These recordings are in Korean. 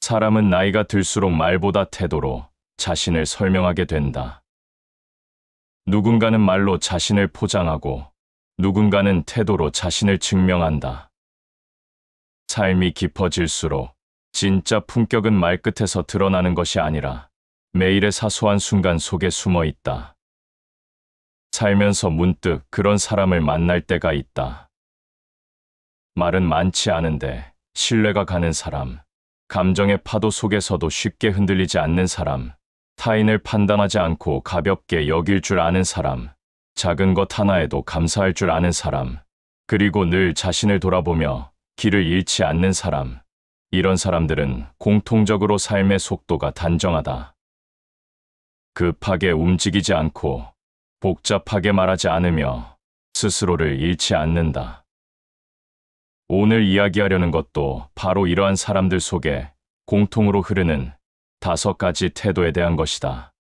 사람은 나이가 들수록 말보다 태도로 자신을 설명하게 된다. 누군가는 말로 자신을 포장하고 누군가는 태도로 자신을 증명한다. 삶이 깊어질수록 진짜 품격은 말끝에서 드러나는 것이 아니라 매일의 사소한 순간 속에 숨어 있다. 살면서 문득 그런 사람을 만날 때가 있다. 말은 많지 않은데 신뢰가 가는 사람, 감정의 파도 속에서도 쉽게 흔들리지 않는 사람, 타인을 판단하지 않고 가볍게 여길 줄 아는 사람, 작은 것 하나에도 감사할 줄 아는 사람, 그리고 늘 자신을 돌아보며 길을 잃지 않는 사람. 이런 사람들은 공통적으로 삶의 속도가 단정하다. 급하게 움직이지 않고 복잡하게 말하지 않으며 스스로를 잃지 않는다. 오늘 이야기하려는 것도 바로 이러한 사람들 속에 공통으로 흐르는 5가지 태도에 대한 것이다.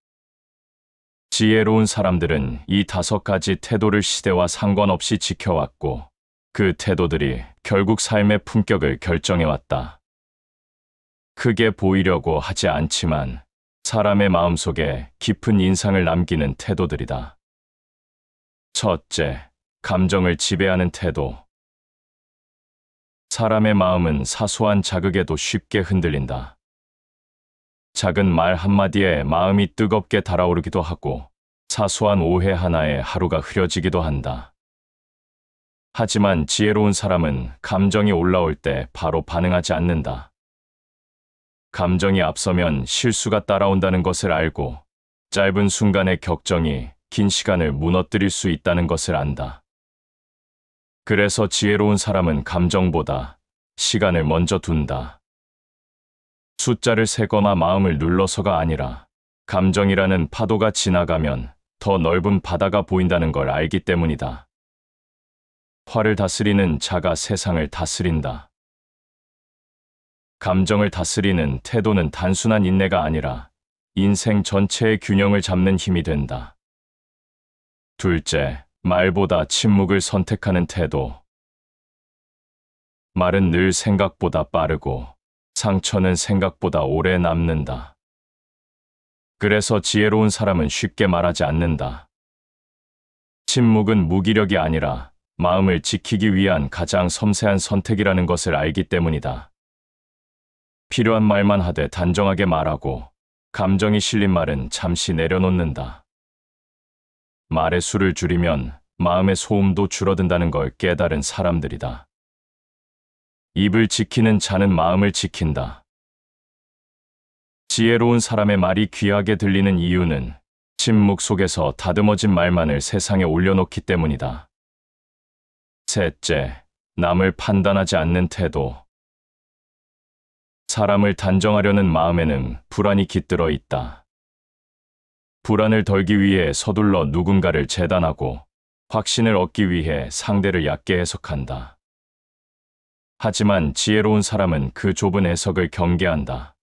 지혜로운 사람들은 이 5가지 태도를 시대와 상관없이 지켜왔고 그 태도들이 결국 삶의 품격을 결정해왔다. 크게 보이려고 하지 않지만 사람의 마음속에 깊은 인상을 남기는 태도들이다. 첫째, 감정을 지배하는 태도. 사람의 마음은 사소한 자극에도 쉽게 흔들린다. 작은 말 한마디에 마음이 뜨겁게 달아오르기도 하고 사소한 오해 하나에 하루가 흐려지기도 한다. 하지만 지혜로운 사람은 감정이 올라올 때 바로 반응하지 않는다. 감정이 앞서면 실수가 따라온다는 것을 알고 짧은 순간의 격정이 긴 시간을 무너뜨릴 수 있다는 것을 안다. 그래서 지혜로운 사람은 감정보다 시간을 먼저 둔다. 숫자를 세거나 마음을 눌러서가 아니라 감정이라는 파도가 지나가면 더 넓은 바다가 보인다는 걸 알기 때문이다. 화를 다스리는 자가 세상을 다스린다. 감정을 다스리는 태도는 단순한 인내가 아니라 인생 전체의 균형을 잡는 힘이 된다. 둘째, 말보다 침묵을 선택하는 태도. 말은 늘 생각보다 빠르고 상처는 생각보다 오래 남는다. 그래서 지혜로운 사람은 쉽게 말하지 않는다. 침묵은 무기력이 아니라 마음을 지키기 위한 가장 섬세한 선택이라는 것을 알기 때문이다. 필요한 말만 하되 단정하게 말하고 감정이 실린 말은 잠시 내려놓는다. 말의 수를 줄이면 마음의 소음도 줄어든다는 걸 깨달은 사람들이다. 입을 지키는 자는 마음을 지킨다. 지혜로운 사람의 말이 귀하게 들리는 이유는 침묵 속에서 다듬어진 말만을 세상에 올려놓기 때문이다. 셋째, 남을 판단하지 않는 태도. 사람을 단정하려는 마음에는 불안이 깃들어 있다. 불안을 덜기 위해 서둘러 누군가를 재단하고 확신을 얻기 위해 상대를 얕게 해석한다. 하지만 지혜로운 사람은 그 좁은 해석을 경계한다.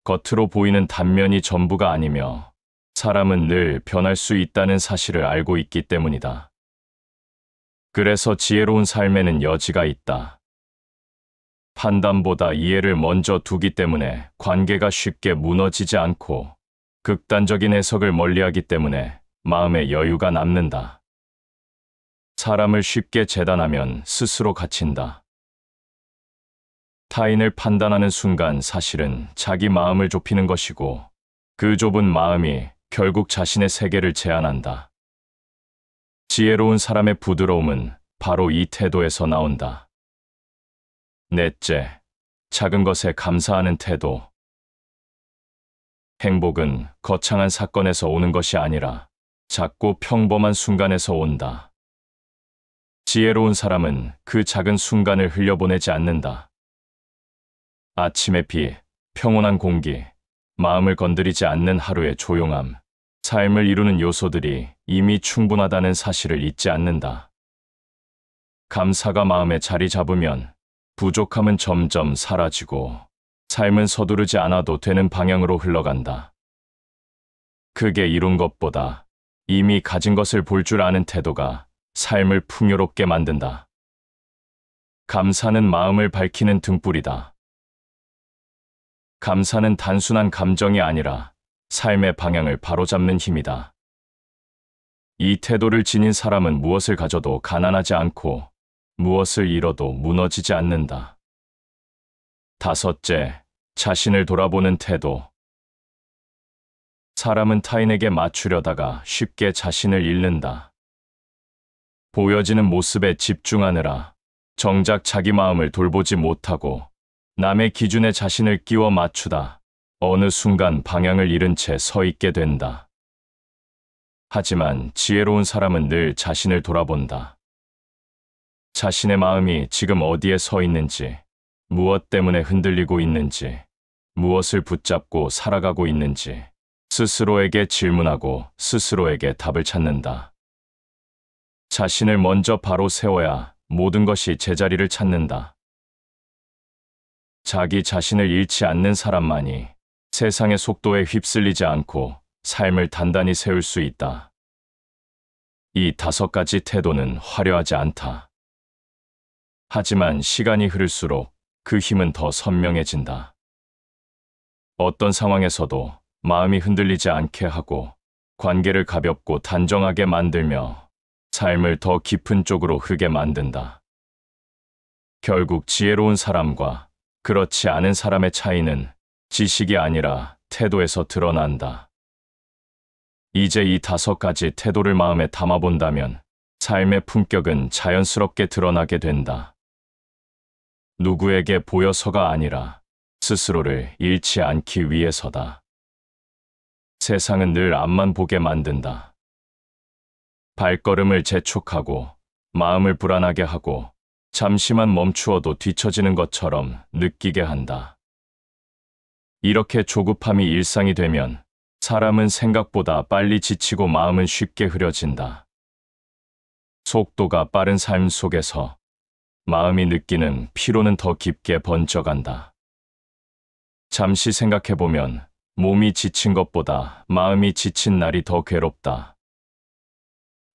겉으로 보이는 단면이 전부가 아니며 사람은 늘 변할 수 있다는 사실을 알고 있기 때문이다. 그래서 지혜로운 삶에는 여지가 있다. 판단보다 이해를 먼저 두기 때문에 관계가 쉽게 무너지지 않고 극단적인 해석을 멀리하기 때문에 마음에 여유가 남는다. 사람을 쉽게 재단하면 스스로 갇힌다. 타인을 판단하는 순간 사실은 자기 마음을 좁히는 것이고 그 좁은 마음이 결국 자신의 세계를 제한한다. 지혜로운 사람의 부드러움은 바로 이 태도에서 나온다. 넷째, 작은 것에 감사하는 태도. 행복은 거창한 사건에서 오는 것이 아니라 작고 평범한 순간에서 온다. 지혜로운 사람은 그 작은 순간을 흘려보내지 않는다. 아침의 비, 평온한 공기, 마음을 건드리지 않는 하루의 조용함, 삶을 이루는 요소들이 이미 충분하다는 사실을 잊지 않는다. 감사가 마음에 자리 잡으면 부족함은 점점 사라지고 삶은 서두르지 않아도 되는 방향으로 흘러간다. 크게 이룬 것보다 이미 가진 것을 볼 줄 아는 태도가 삶을 풍요롭게 만든다. 감사는 마음을 밝히는 등불이다. 감사는 단순한 감정이 아니라 삶의 방향을 바로잡는 힘이다. 이 태도를 지닌 사람은 무엇을 가져도 가난하지 않고 무엇을 잃어도 무너지지 않는다. 다섯째, 자신을 돌아보는 태도. 사람은 타인에게 맞추려다가 쉽게 자신을 잃는다. 보여지는 모습에 집중하느라 정작 자기 마음을 돌보지 못하고 남의 기준에 자신을 끼워 맞추다 어느 순간 방향을 잃은 채 서 있게 된다. 하지만 지혜로운 사람은 늘 자신을 돌아본다. 자신의 마음이 지금 어디에 서 있는지, 무엇 때문에 흔들리고 있는지, 무엇을 붙잡고 살아가고 있는지 스스로에게 질문하고 스스로에게 답을 찾는다. 자신을 먼저 바로 세워야 모든 것이 제자리를 찾는다. 자기 자신을 잃지 않는 사람만이 세상의 속도에 휩쓸리지 않고 삶을 단단히 세울 수 있다. 이 5가지 태도는 화려하지 않다. 하지만 시간이 흐를수록 그 힘은 더 선명해진다. 어떤 상황에서도 마음이 흔들리지 않게 하고 관계를 가볍고 단정하게 만들며 삶을 더 깊은 쪽으로 흐게 만든다. 결국 지혜로운 사람과 그렇지 않은 사람의 차이는 지식이 아니라 태도에서 드러난다. 이제 이 5가지 태도를 마음에 담아본다면 삶의 품격은 자연스럽게 드러나게 된다. 누구에게 보여서가 아니라 스스로를 잃지 않기 위해서다. 세상은 늘 앞만 보게 만든다. 발걸음을 재촉하고 마음을 불안하게 하고 잠시만 멈추어도 뒤처지는 것처럼 느끼게 한다. 이렇게 조급함이 일상이 되면 사람은 생각보다 빨리 지치고 마음은 쉽게 흐려진다. 속도가 빠른 삶 속에서 마음이 느끼는 피로는 더 깊게 번져간다. 잠시 생각해보면 몸이 지친 것보다 마음이 지친 날이 더 괴롭다.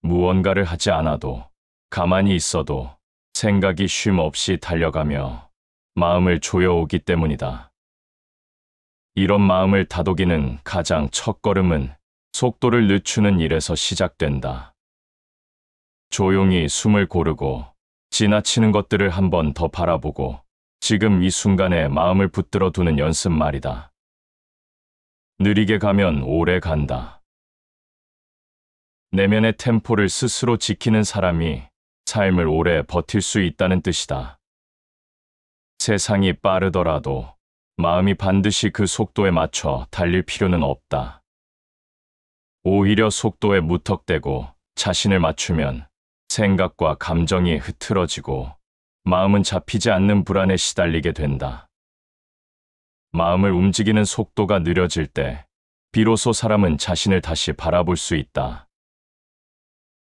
무언가를 하지 않아도 가만히 있어도 생각이 쉼 없이 달려가며 마음을 조여오기 때문이다. 이런 마음을 다독이는 가장 첫 걸음은 속도를 늦추는 일에서 시작된다. 조용히 숨을 고르고 지나치는 것들을 한 번 더 바라보고 지금 이 순간에 마음을 붙들어 두는 연습 말이다. 느리게 가면 오래 간다. 내면의 템포를 스스로 지키는 사람이 삶을 오래 버틸 수 있다는 뜻이다. 세상이 빠르더라도 마음이 반드시 그 속도에 맞춰 달릴 필요는 없다. 오히려 속도에 무턱대고 자신을 맞추면 생각과 감정이 흐트러지고 마음은 잡히지 않는 불안에 시달리게 된다. 마음을 움직이는 속도가 느려질 때 비로소 사람은 자신을 다시 바라볼 수 있다.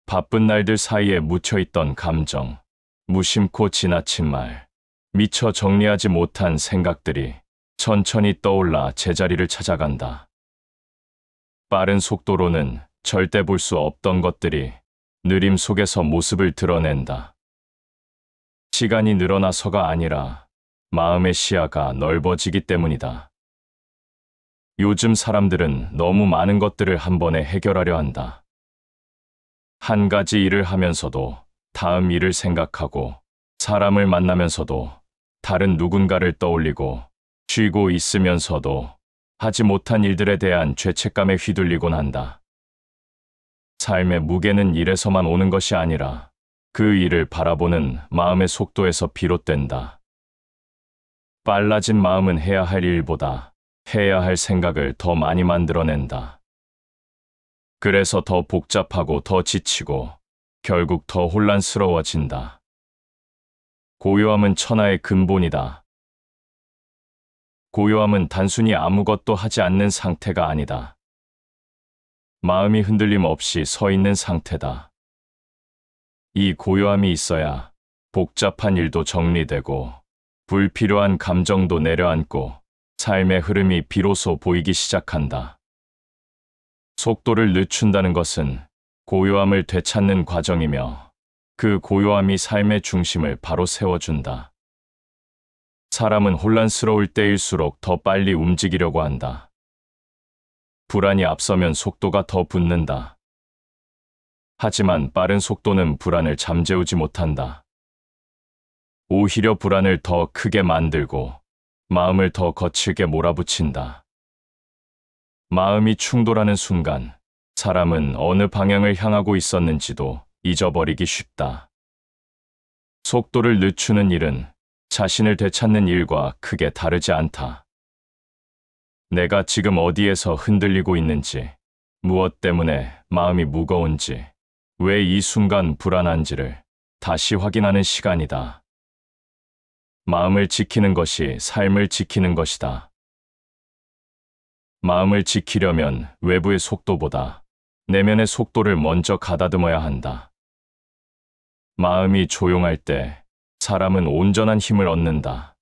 바쁜 날들 사이에 묻혀있던 감정, 무심코 지나친 말, 미처 정리하지 못한 생각들이 천천히 떠올라 제자리를 찾아간다. 빠른 속도로는 절대 볼 수 없던 것들이 느림 속에서 모습을 드러낸다. 시간이 늘어나서가 아니라 마음의 시야가 넓어지기 때문이다. 요즘 사람들은 너무 많은 것들을 한 번에 해결하려 한다. 한 가지 일을 하면서도 다음 일을 생각하고 사람을 만나면서도 다른 누군가를 떠올리고 쉬고 있으면서도 하지 못한 일들에 대한 죄책감에 휘둘리곤 한다. 삶의 무게는 일에서만 오는 것이 아니라 그 일을 바라보는 마음의 속도에서 비롯된다. 빨라진 마음은 해야 할 일보다 해야 할 생각을 더 많이 만들어낸다. 그래서 더 복잡하고 더 지치고 결국 더 혼란스러워진다. 고요함은 천하의 근본이다. 고요함은 단순히 아무것도 하지 않는 상태가 아니다. 마음이 흔들림 없이 서 있는 상태다. 이 고요함이 있어야 복잡한 일도 정리되고 불필요한 감정도 내려앉고 삶의 흐름이 비로소 보이기 시작한다. 속도를 늦춘다는 것은 고요함을 되찾는 과정이며 그 고요함이 삶의 중심을 바로 세워준다. 사람은 혼란스러울 때일수록 더 빨리 움직이려고 한다. 불안이 앞서면 속도가 더 붙는다. 하지만 빠른 속도는 불안을 잠재우지 못한다. 오히려 불안을 더 크게 만들고 마음을 더 거칠게 몰아붙인다. 마음이 충돌하는 순간 사람은 어느 방향을 향하고 있었는지도 잊어버리기 쉽다. 속도를 늦추는 일은 자신을 되찾는 일과 크게 다르지 않다. 내가 지금 어디에서 흔들리고 있는지, 무엇 때문에 마음이 무거운지, 왜 이 순간 불안한지를 다시 확인하는 시간이다. 마음을 지키는 것이 삶을 지키는 것이다. 마음을 지키려면 외부의 속도보다 내면의 속도를 먼저 가다듬어야 한다. 마음이 조용할 때 사람은 온전한 힘을 얻는다.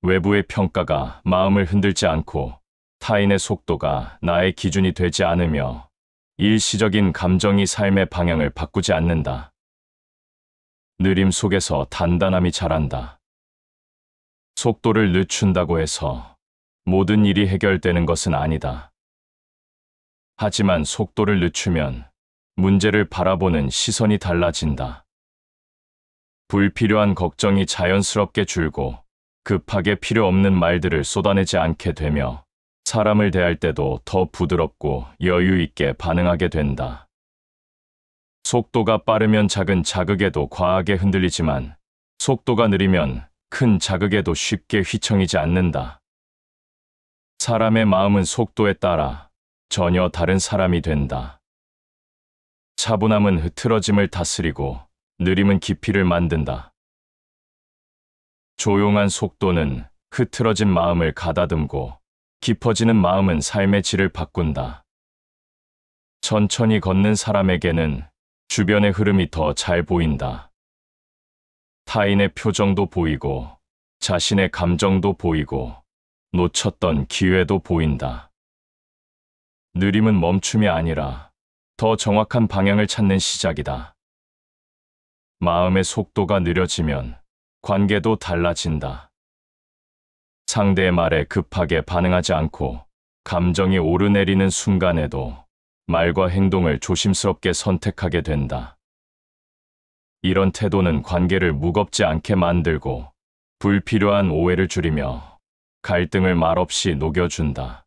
외부의 평가가 마음을 흔들지 않고 타인의 속도가 나의 기준이 되지 않으며 일시적인 감정이 삶의 방향을 바꾸지 않는다. 느림 속에서 단단함이 자란다. 속도를 늦춘다고 해서 모든 일이 해결되는 것은 아니다. 하지만 속도를 늦추면 문제를 바라보는 시선이 달라진다. 불필요한 걱정이 자연스럽게 줄고 급하게 필요 없는 말들을 쏟아내지 않게 되며 사람을 대할 때도 더 부드럽고 여유 있게 반응하게 된다. 속도가 빠르면 작은 자극에도 과하게 흔들리지만 속도가 느리면 큰 자극에도 쉽게 휘청이지 않는다. 사람의 마음은 속도에 따라 전혀 다른 사람이 된다. 차분함은 흐트러짐을 다스리고 느림은 깊이를 만든다. 조용한 속도는 흐트러진 마음을 가다듬고 깊어지는 마음은 삶의 질을 바꾼다. 천천히 걷는 사람에게는 주변의 흐름이 더 잘 보인다. 타인의 표정도 보이고 자신의 감정도 보이고 놓쳤던 기회도 보인다. 느림은 멈춤이 아니라 더 정확한 방향을 찾는 시작이다. 마음의 속도가 느려지면 관계도 달라진다. 상대의 말에 급하게 반응하지 않고 감정이 오르내리는 순간에도 말과 행동을 조심스럽게 선택하게 된다. 이런 태도는 관계를 무겁지 않게 만들고 불필요한 오해를 줄이며 갈등을 말없이 녹여준다.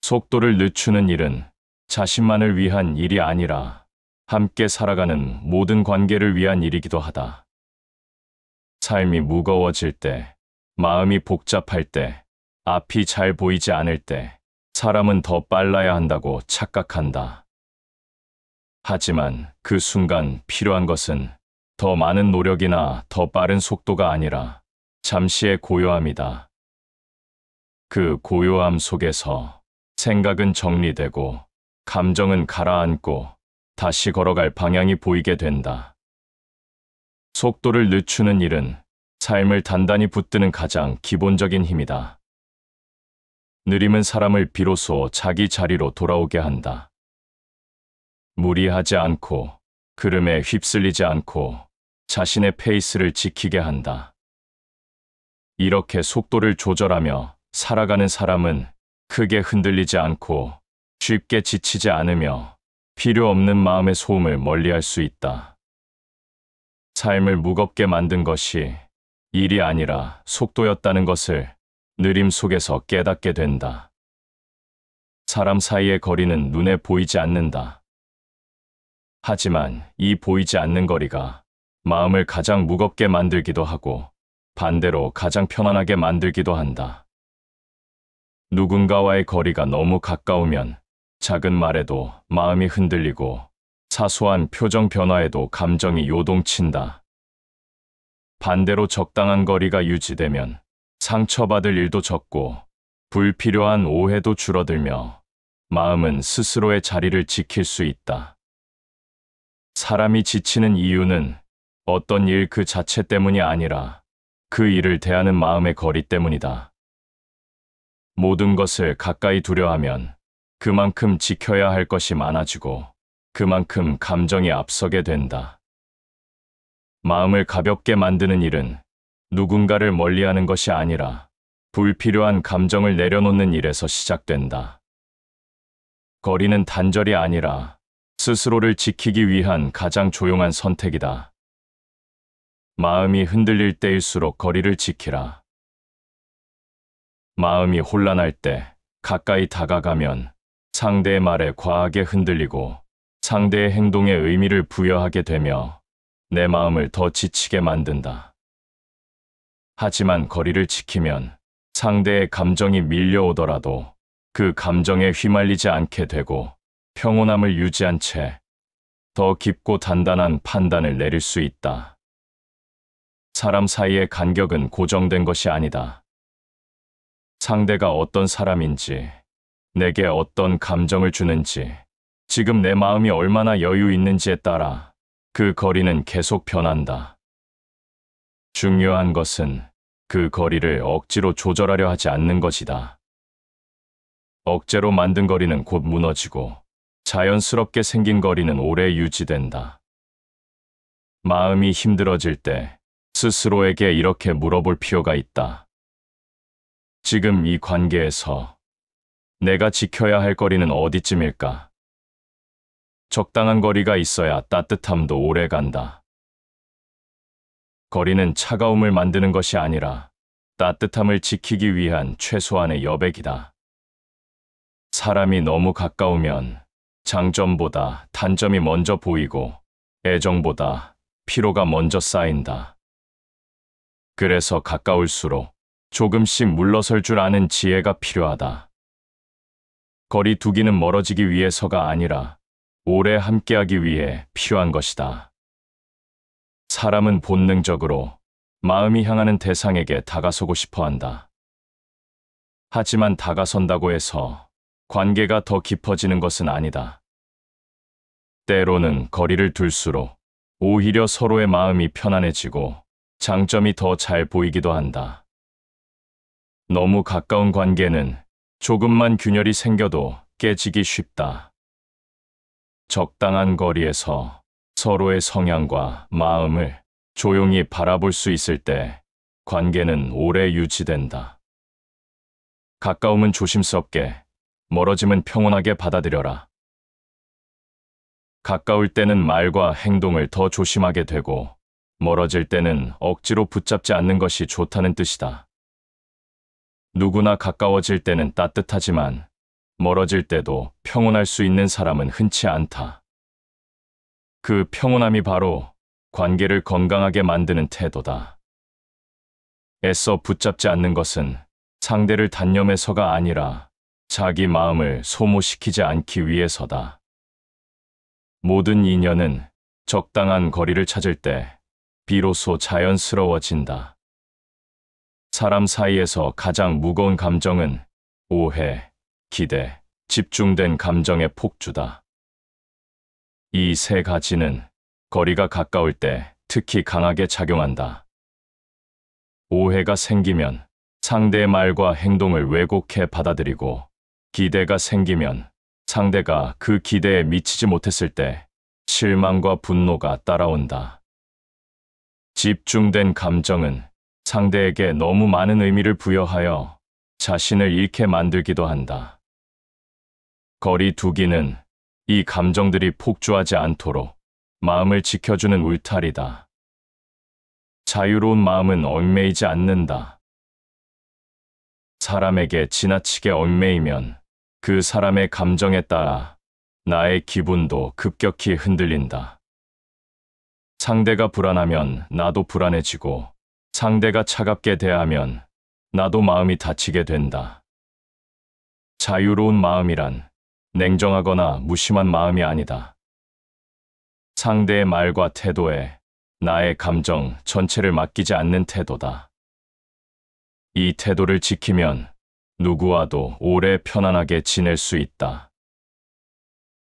속도를 늦추는 일은 자신만을 위한 일이 아니라 함께 살아가는 모든 관계를 위한 일이기도 하다. 삶이 무거워질 때, 마음이 복잡할 때, 앞이 잘 보이지 않을 때, 사람은 더 빨라야 한다고 착각한다. 하지만 그 순간 필요한 것은 더 많은 노력이나 더 빠른 속도가 아니라 잠시의 고요함이다. 그 고요함 속에서 생각은 정리되고 감정은 가라앉고 다시 걸어갈 방향이 보이게 된다. 속도를 늦추는 일은 삶을 단단히 붙드는 가장 기본적인 힘이다. 느림은 사람을 비로소 자기 자리로 돌아오게 한다. 무리하지 않고 흐름에 휩쓸리지 않고 자신의 페이스를 지키게 한다. 이렇게 속도를 조절하며 살아가는 사람은 크게 흔들리지 않고 쉽게 지치지 않으며 필요 없는 마음의 소음을 멀리할 수 있다. 삶을 무겁게 만든 것이 일이 아니라 속도였다는 것을 느림 속에서 깨닫게 된다. 사람 사이의 거리는 눈에 보이지 않는다. 하지만 이 보이지 않는 거리가 마음을 가장 무겁게 만들기도 하고 반대로 가장 편안하게 만들기도 한다. 누군가와의 거리가 너무 가까우면 작은 말에도 마음이 흔들리고 사소한 표정 변화에도 감정이 요동친다. 반대로 적당한 거리가 유지되면 상처받을 일도 적고 불필요한 오해도 줄어들며 마음은 스스로의 자리를 지킬 수 있다. 사람이 지치는 이유는 어떤 일 그 자체 때문이 아니라 그 일을 대하는 마음의 거리 때문이다. 모든 것을 가까이 두려하면 그만큼 지켜야 할 것이 많아지고 그만큼 감정이 앞서게 된다. 마음을 가볍게 만드는 일은 누군가를 멀리하는 것이 아니라 불필요한 감정을 내려놓는 일에서 시작된다. 거리는 단절이 아니라 스스로를 지키기 위한 가장 조용한 선택이다. 마음이 흔들릴 때일수록 거리를 지키라. 마음이 혼란할 때 가까이 다가가면 상대의 말에 과하게 흔들리고 상대의 행동에 의미를 부여하게 되며 내 마음을 더 지치게 만든다. 하지만 거리를 지키면 상대의 감정이 밀려오더라도 그 감정에 휘말리지 않게 되고 평온함을 유지한 채 더 깊고 단단한 판단을 내릴 수 있다. 사람 사이의 간격은 고정된 것이 아니다. 상대가 어떤 사람인지, 내게 어떤 감정을 주는지, 지금 내 마음이 얼마나 여유 있는지에 따라 그 거리는 계속 변한다. 중요한 것은 그 거리를 억지로 조절하려 하지 않는 것이다. 억제로 만든 거리는 곧 무너지고 자연스럽게 생긴 거리는 오래 유지된다. 마음이 힘들어질 때 스스로에게 이렇게 물어볼 필요가 있다. 지금 이 관계에서 내가 지켜야 할 거리는 어디쯤일까? 적당한 거리가 있어야 따뜻함도 오래 간다. 거리는 차가움을 만드는 것이 아니라 따뜻함을 지키기 위한 최소한의 여백이다. 사람이 너무 가까우면 장점보다 단점이 먼저 보이고 애정보다 피로가 먼저 쌓인다. 그래서 가까울수록 조금씩 물러설 줄 아는 지혜가 필요하다. 거리 두기는 멀어지기 위해서가 아니라 오래 함께하기 위해 필요한 것이다. 사람은 본능적으로 마음이 향하는 대상에게 다가서고 싶어 한다. 하지만 다가선다고 해서 관계가 더 깊어지는 것은 아니다. 때로는 거리를 둘수록 오히려 서로의 마음이 편안해지고 장점이 더 잘 보이기도 한다. 너무 가까운 관계는 조금만 균열이 생겨도 깨지기 쉽다. 적당한 거리에서 서로의 성향과 마음을 조용히 바라볼 수 있을 때 관계는 오래 유지된다. 가까움은 조심스럽게, 멀어짐은 평온하게 받아들여라. 가까울 때는 말과 행동을 더 조심하게 되고, 멀어질 때는 억지로 붙잡지 않는 것이 좋다는 뜻이다. 누구나 가까워질 때는 따뜻하지만, 멀어질 때도 평온할 수 있는 사람은 흔치 않다. 그 평온함이 바로 관계를 건강하게 만드는 태도다. 애써 붙잡지 않는 것은 상대를 단념해서가 아니라 자기 마음을 소모시키지 않기 위해서다. 모든 인연은 적당한 거리를 찾을 때 비로소 자연스러워진다. 사람 사이에서 가장 무거운 감정은 오해, 기대, 집중된 감정의 폭주다. 이 세 가지는 거리가 가까울 때 특히 강하게 작용한다. 오해가 생기면 상대의 말과 행동을 왜곡해 받아들이고, 기대가 생기면 상대가 그 기대에 미치지 못했을 때 실망과 분노가 따라온다. 집중된 감정은 상대에게 너무 많은 의미를 부여하여 자신을 잃게 만들기도 한다. 거리 두기는 이 감정들이 폭주하지 않도록 마음을 지켜주는 울타리다. 자유로운 마음은 얽매이지 않는다. 사람에게 지나치게 얽매이면 그 사람의 감정에 따라 나의 기분도 급격히 흔들린다. 상대가 불안하면 나도 불안해지고, 상대가 차갑게 대하면 나도 마음이 다치게 된다. 자유로운 마음이란 냉정하거나 무심한 마음이 아니다. 상대의 말과 태도에 나의 감정 전체를 맡기지 않는 태도다. 이 태도를 지키면 누구와도 오래 편안하게 지낼 수 있다.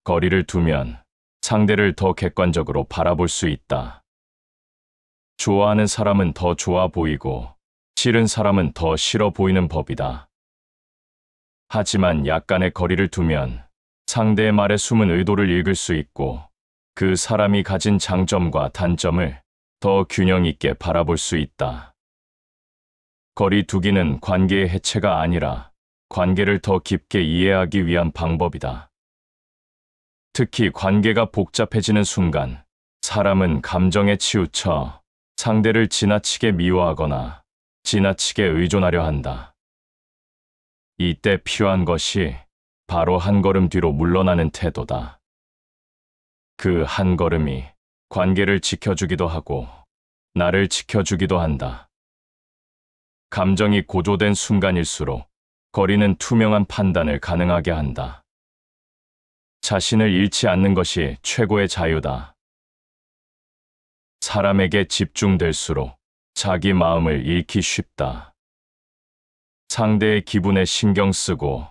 거리를 두면 상대를 더 객관적으로 바라볼 수 있다. 좋아하는 사람은 더 좋아 보이고, 싫은 사람은 더 싫어 보이는 법이다. 하지만 약간의 거리를 두면 상대의 말에 숨은 의도를 읽을 수 있고, 그 사람이 가진 장점과 단점을 더 균형 있게 바라볼 수 있다. 거리 두기는 관계의 해체가 아니라 관계를 더 깊게 이해하기 위한 방법이다. 특히 관계가 복잡해지는 순간 사람은 감정에 치우쳐 상대를 지나치게 미워하거나 지나치게 의존하려 한다. 이때 필요한 것이 바로 한 걸음 뒤로 물러나는 태도다. 그 한 걸음이 관계를 지켜주기도 하고 나를 지켜주기도 한다. 감정이 고조된 순간일수록 거리는 투명한 판단을 가능하게 한다. 자신을 잃지 않는 것이 최고의 자유다. 사람에게 집중될수록 자기 마음을 잃기 쉽다. 상대의 기분에 신경 쓰고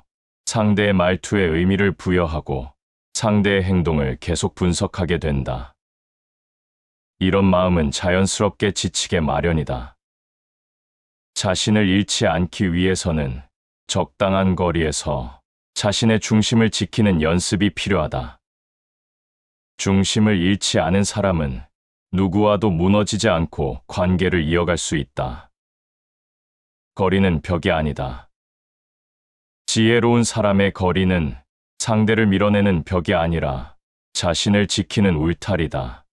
상대의 말투에 의미를 부여하고 상대의 행동을 계속 분석하게 된다. 이런 마음은 자연스럽게 지치게 마련이다. 자신을 잃지 않기 위해서는 적당한 거리에서 자신의 중심을 지키는 연습이 필요하다. 중심을 잃지 않은 사람은 누구와도 무너지지 않고 관계를 이어갈 수 있다. 거리는 벽이 아니다. 지혜로운 사람의 거리는 상대를 밀어내는 벽이 아니라 자신을 지키는 울타리다.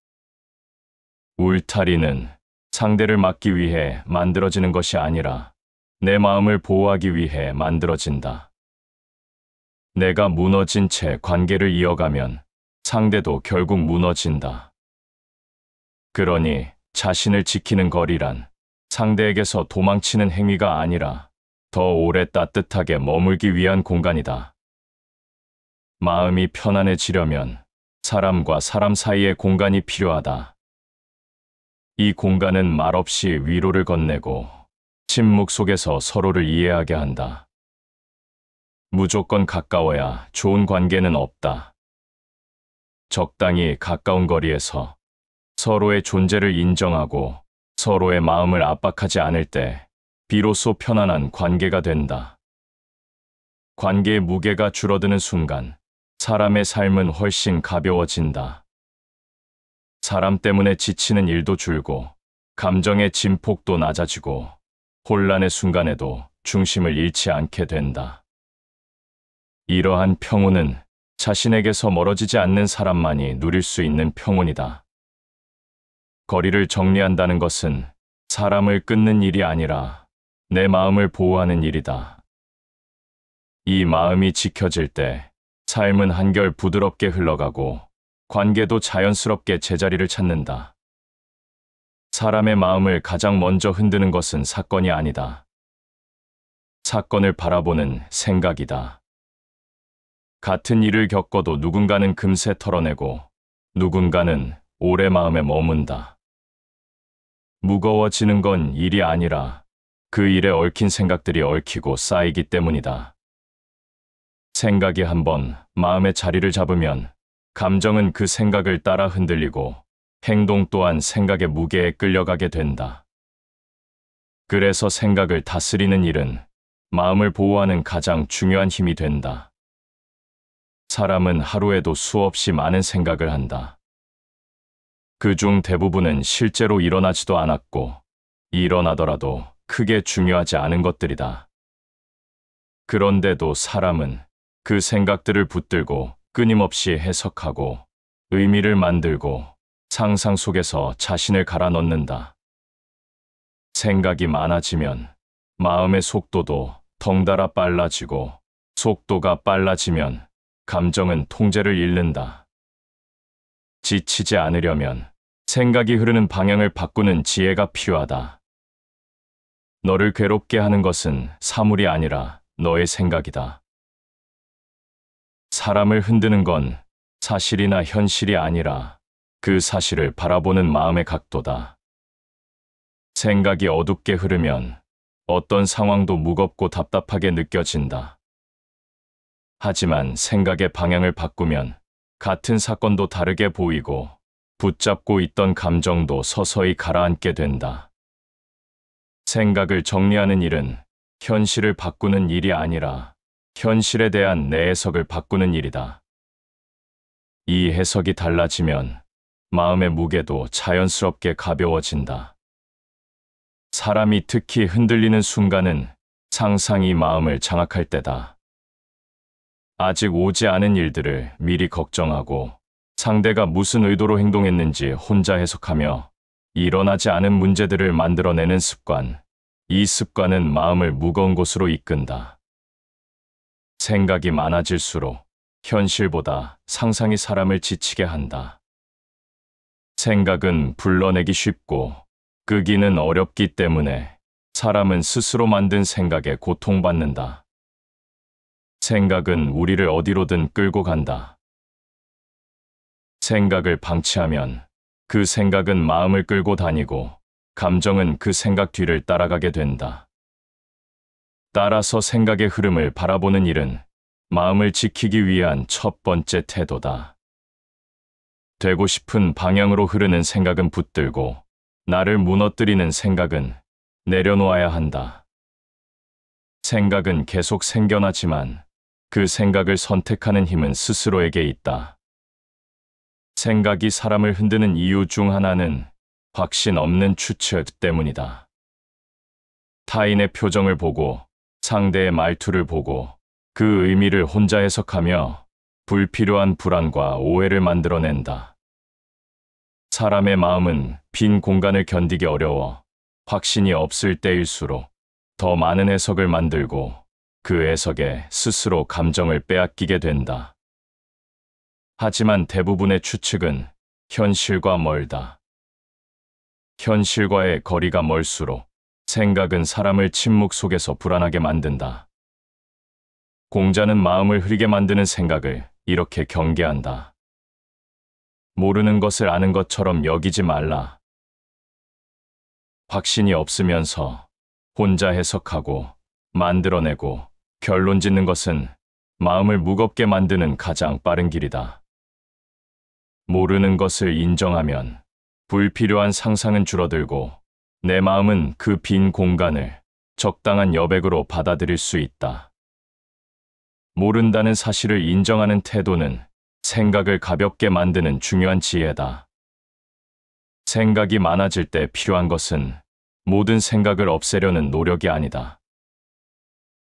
울타리는 상대를 막기 위해 만들어지는 것이 아니라 내 마음을 보호하기 위해 만들어진다. 내가 무너진 채 관계를 이어가면 상대도 결국 무너진다. 그러니 자신을 지키는 거리란 상대에게서 도망치는 행위가 아니라 더 오래 따뜻하게 머물기 위한 공간이다. 마음이 편안해지려면 사람과 사람 사이의 공간이 필요하다. 이 공간은 말없이 위로를 건네고 침묵 속에서 서로를 이해하게 한다. 무조건 가까워야 좋은 관계는 없다. 적당히 가까운 거리에서 서로의 존재를 인정하고 서로의 마음을 압박하지 않을 때 비로소 편안한 관계가 된다. 관계의 무게가 줄어드는 순간 사람의 삶은 훨씬 가벼워진다. 사람 때문에 지치는 일도 줄고 감정의 진폭도 낮아지고 혼란의 순간에도 중심을 잃지 않게 된다. 이러한 평온은 자신에게서 멀어지지 않는 사람만이 누릴 수 있는 평온이다. 거리를 정리한다는 것은 사람을 끊는 일이 아니라 내 마음을 보호하는 일이다. 이 마음이 지켜질 때 삶은 한결 부드럽게 흘러가고 관계도 자연스럽게 제자리를 찾는다. 사람의 마음을 가장 먼저 흔드는 것은 사건이 아니다. 사건을 바라보는 생각이다. 같은 일을 겪어도 누군가는 금세 털어내고 누군가는 오래 마음에 머문다. 무거워지는 건 일이 아니라 그 일에 얽힌 생각들이 얽히고 쌓이기 때문이다. 생각이 한번 마음의 자리를 잡으면 감정은 그 생각을 따라 흔들리고 행동 또한 생각의 무게에 끌려가게 된다. 그래서 생각을 다스리는 일은 마음을 보호하는 가장 중요한 힘이 된다. 사람은 하루에도 수없이 많은 생각을 한다. 그중 대부분은 실제로 일어나지도 않았고 일어나더라도 크게 중요하지 않은 것들이다. 그런데도 사람은 그 생각들을 붙들고 끊임없이 해석하고 의미를 만들고 상상 속에서 자신을 갈아 넣는다. 생각이 많아지면 마음의 속도도 덩달아 빨라지고 속도가 빨라지면 감정은 통제를 잃는다. 지치지 않으려면 생각이 흐르는 방향을 바꾸는 지혜가 필요하다. 너를 괴롭게 하는 것은 사물이 아니라 너의 생각이다. 사람을 흔드는 건 사실이나 현실이 아니라 그 사실을 바라보는 마음의 각도다. 생각이 어둡게 흐르면 어떤 상황도 무겁고 답답하게 느껴진다. 하지만 생각의 방향을 바꾸면 같은 사건도 다르게 보이고 붙잡고 있던 감정도 서서히 가라앉게 된다. 생각을 정리하는 일은 현실을 바꾸는 일이 아니라 현실에 대한 내 해석을 바꾸는 일이다. 이 해석이 달라지면 마음의 무게도 자연스럽게 가벼워진다. 사람이 특히 흔들리는 순간은 상상이 마음을 장악할 때다. 아직 오지 않은 일들을 미리 걱정하고 상대가 무슨 의도로 행동했는지 혼자 해석하며 일어나지 않은 문제들을 만들어내는 습관. 이 습관은 마음을 무거운 곳으로 이끈다. 생각이 많아질수록 현실보다 상상이 사람을 지치게 한다. 생각은 불러내기 쉽고 끄기는 어렵기 때문에 사람은 스스로 만든 생각에 고통받는다. 생각은 우리를 어디로든 끌고 간다. 생각을 방치하면 그 생각은 마음을 끌고 다니고 감정은 그 생각 뒤를 따라가게 된다. 따라서 생각의 흐름을 바라보는 일은 마음을 지키기 위한 첫 번째 태도다. 되고 싶은 방향으로 흐르는 생각은 붙들고 나를 무너뜨리는 생각은 내려놓아야 한다. 생각은 계속 생겨나지만 그 생각을 선택하는 힘은 스스로에게 있다. 생각이 사람을 흔드는 이유 중 하나는 확신 없는 추측 때문이다. 타인의 표정을 보고 상대의 말투를 보고 그 의미를 혼자 해석하며 불필요한 불안과 오해를 만들어낸다. 사람의 마음은 빈 공간을 견디기 어려워 확신이 없을 때일수록 더 많은 해석을 만들고 그 해석에 스스로 감정을 빼앗기게 된다. 하지만 대부분의 추측은 현실과 멀다. 현실과의 거리가 멀수록 생각은 사람을 침묵 속에서 불안하게 만든다. 공자는 마음을 흐리게 만드는 생각을 이렇게 경계한다. 모르는 것을 아는 것처럼 여기지 말라. 확신이 없으면서 혼자 해석하고 만들어내고 결론 짓는 것은 마음을 무겁게 만드는 가장 빠른 길이다. 모르는 것을 인정하면 불필요한 상상은 줄어들고 내 마음은 그 빈 공간을 적당한 여백으로 받아들일 수 있다. 모른다는 사실을 인정하는 태도는 생각을 가볍게 만드는 중요한 지혜다. 생각이 많아질 때 필요한 것은 모든 생각을 없애려는 노력이 아니다.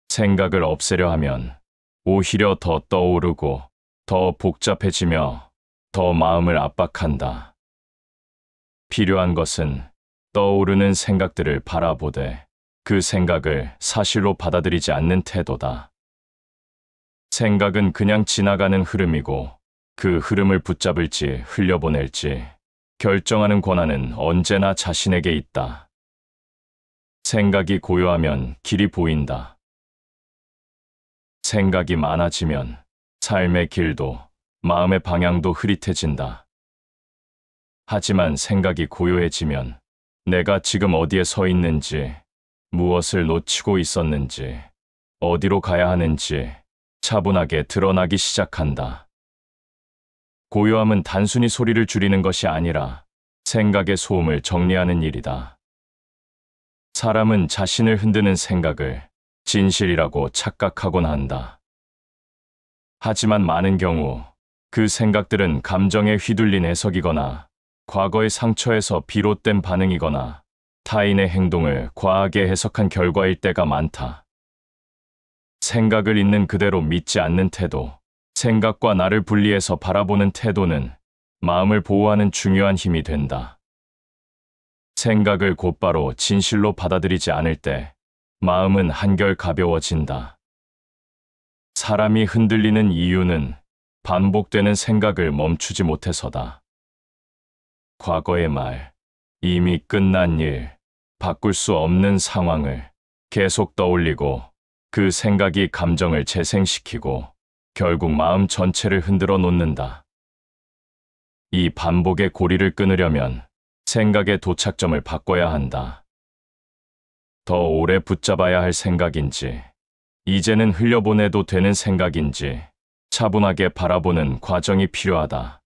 생각을 없애려 하면 오히려 더 떠오르고 더 복잡해지며 더 마음을 압박한다. 필요한 것은 떠오르는 생각들을 바라보되 그 생각을 사실로 받아들이지 않는 태도다. 생각은 그냥 지나가는 흐름이고 그 흐름을 붙잡을지 흘려보낼지 결정하는 권한은 언제나 자신에게 있다. 생각이 고요하면 길이 보인다. 생각이 많아지면 삶의 길도 마음의 방향도 흐릿해진다. 하지만 생각이 고요해지면 내가 지금 어디에 서 있는지, 무엇을 놓치고 있었는지, 어디로 가야 하는지 차분하게 드러나기 시작한다. 고요함은 단순히 소리를 줄이는 것이 아니라 생각의 소음을 정리하는 일이다. 사람은 자신을 흔드는 생각을 진실이라고 착각하곤 한다. 하지만 많은 경우 그 생각들은 감정에 휘둘린 해석이거나 과거의 상처에서 비롯된 반응이거나 타인의 행동을 과하게 해석한 결과일 때가 많다. 생각을 있는 그대로 믿지 않는 태도, 생각과 나를 분리해서 바라보는 태도는 마음을 보호하는 중요한 힘이 된다. 생각을 곧바로 진실로 받아들이지 않을 때 마음은 한결 가벼워진다. 사람이 흔들리는 이유는 반복되는 생각을 멈추지 못해서다. 과거의 말, 이미 끝난 일, 바꿀 수 없는 상황을 계속 떠올리고 그 생각이 감정을 재생시키고 결국 마음 전체를 흔들어 놓는다. 이 반복의 고리를 끊으려면 생각의 도착점을 바꿔야 한다. 더 오래 붙잡아야 할 생각인지, 이제는 흘려보내도 되는 생각인지 차분하게 바라보는 과정이 필요하다.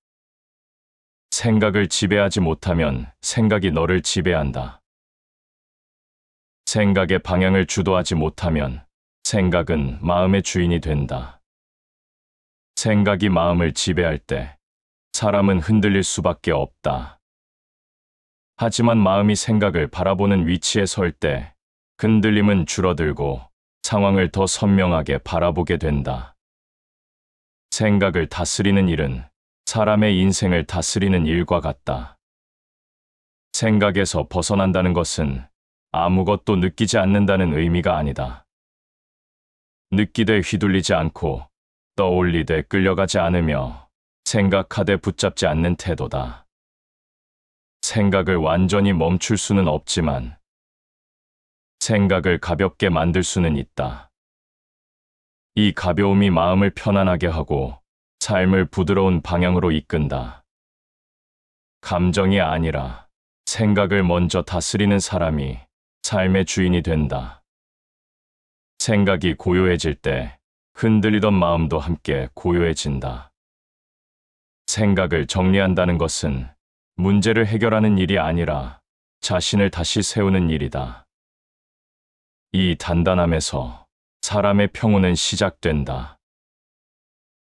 생각을 지배하지 못하면 생각이 너를 지배한다. 생각의 방향을 주도하지 못하면 생각은 마음의 주인이 된다. 생각이 마음을 지배할 때 사람은 흔들릴 수밖에 없다. 하지만 마음이 생각을 바라보는 위치에 설 때 흔들림은 줄어들고 상황을 더 선명하게 바라보게 된다. 생각을 다스리는 일은 사람의 인생을 다스리는 일과 같다. 생각에서 벗어난다는 것은 아무것도 느끼지 않는다는 의미가 아니다. 느끼되 휘둘리지 않고 떠올리되 끌려가지 않으며 생각하되 붙잡지 않는 태도다. 생각을 완전히 멈출 수는 없지만 생각을 가볍게 만들 수는 있다. 이 가벼움이 마음을 편안하게 하고 삶을 부드러운 방향으로 이끈다. 감정이 아니라 생각을 먼저 다스리는 사람이 삶의 주인이 된다. 생각이 고요해질 때 흔들리던 마음도 함께 고요해진다. 생각을 정리한다는 것은 문제를 해결하는 일이 아니라 자신을 다시 세우는 일이다. 이 단단함에서 사람의 평온은 시작된다.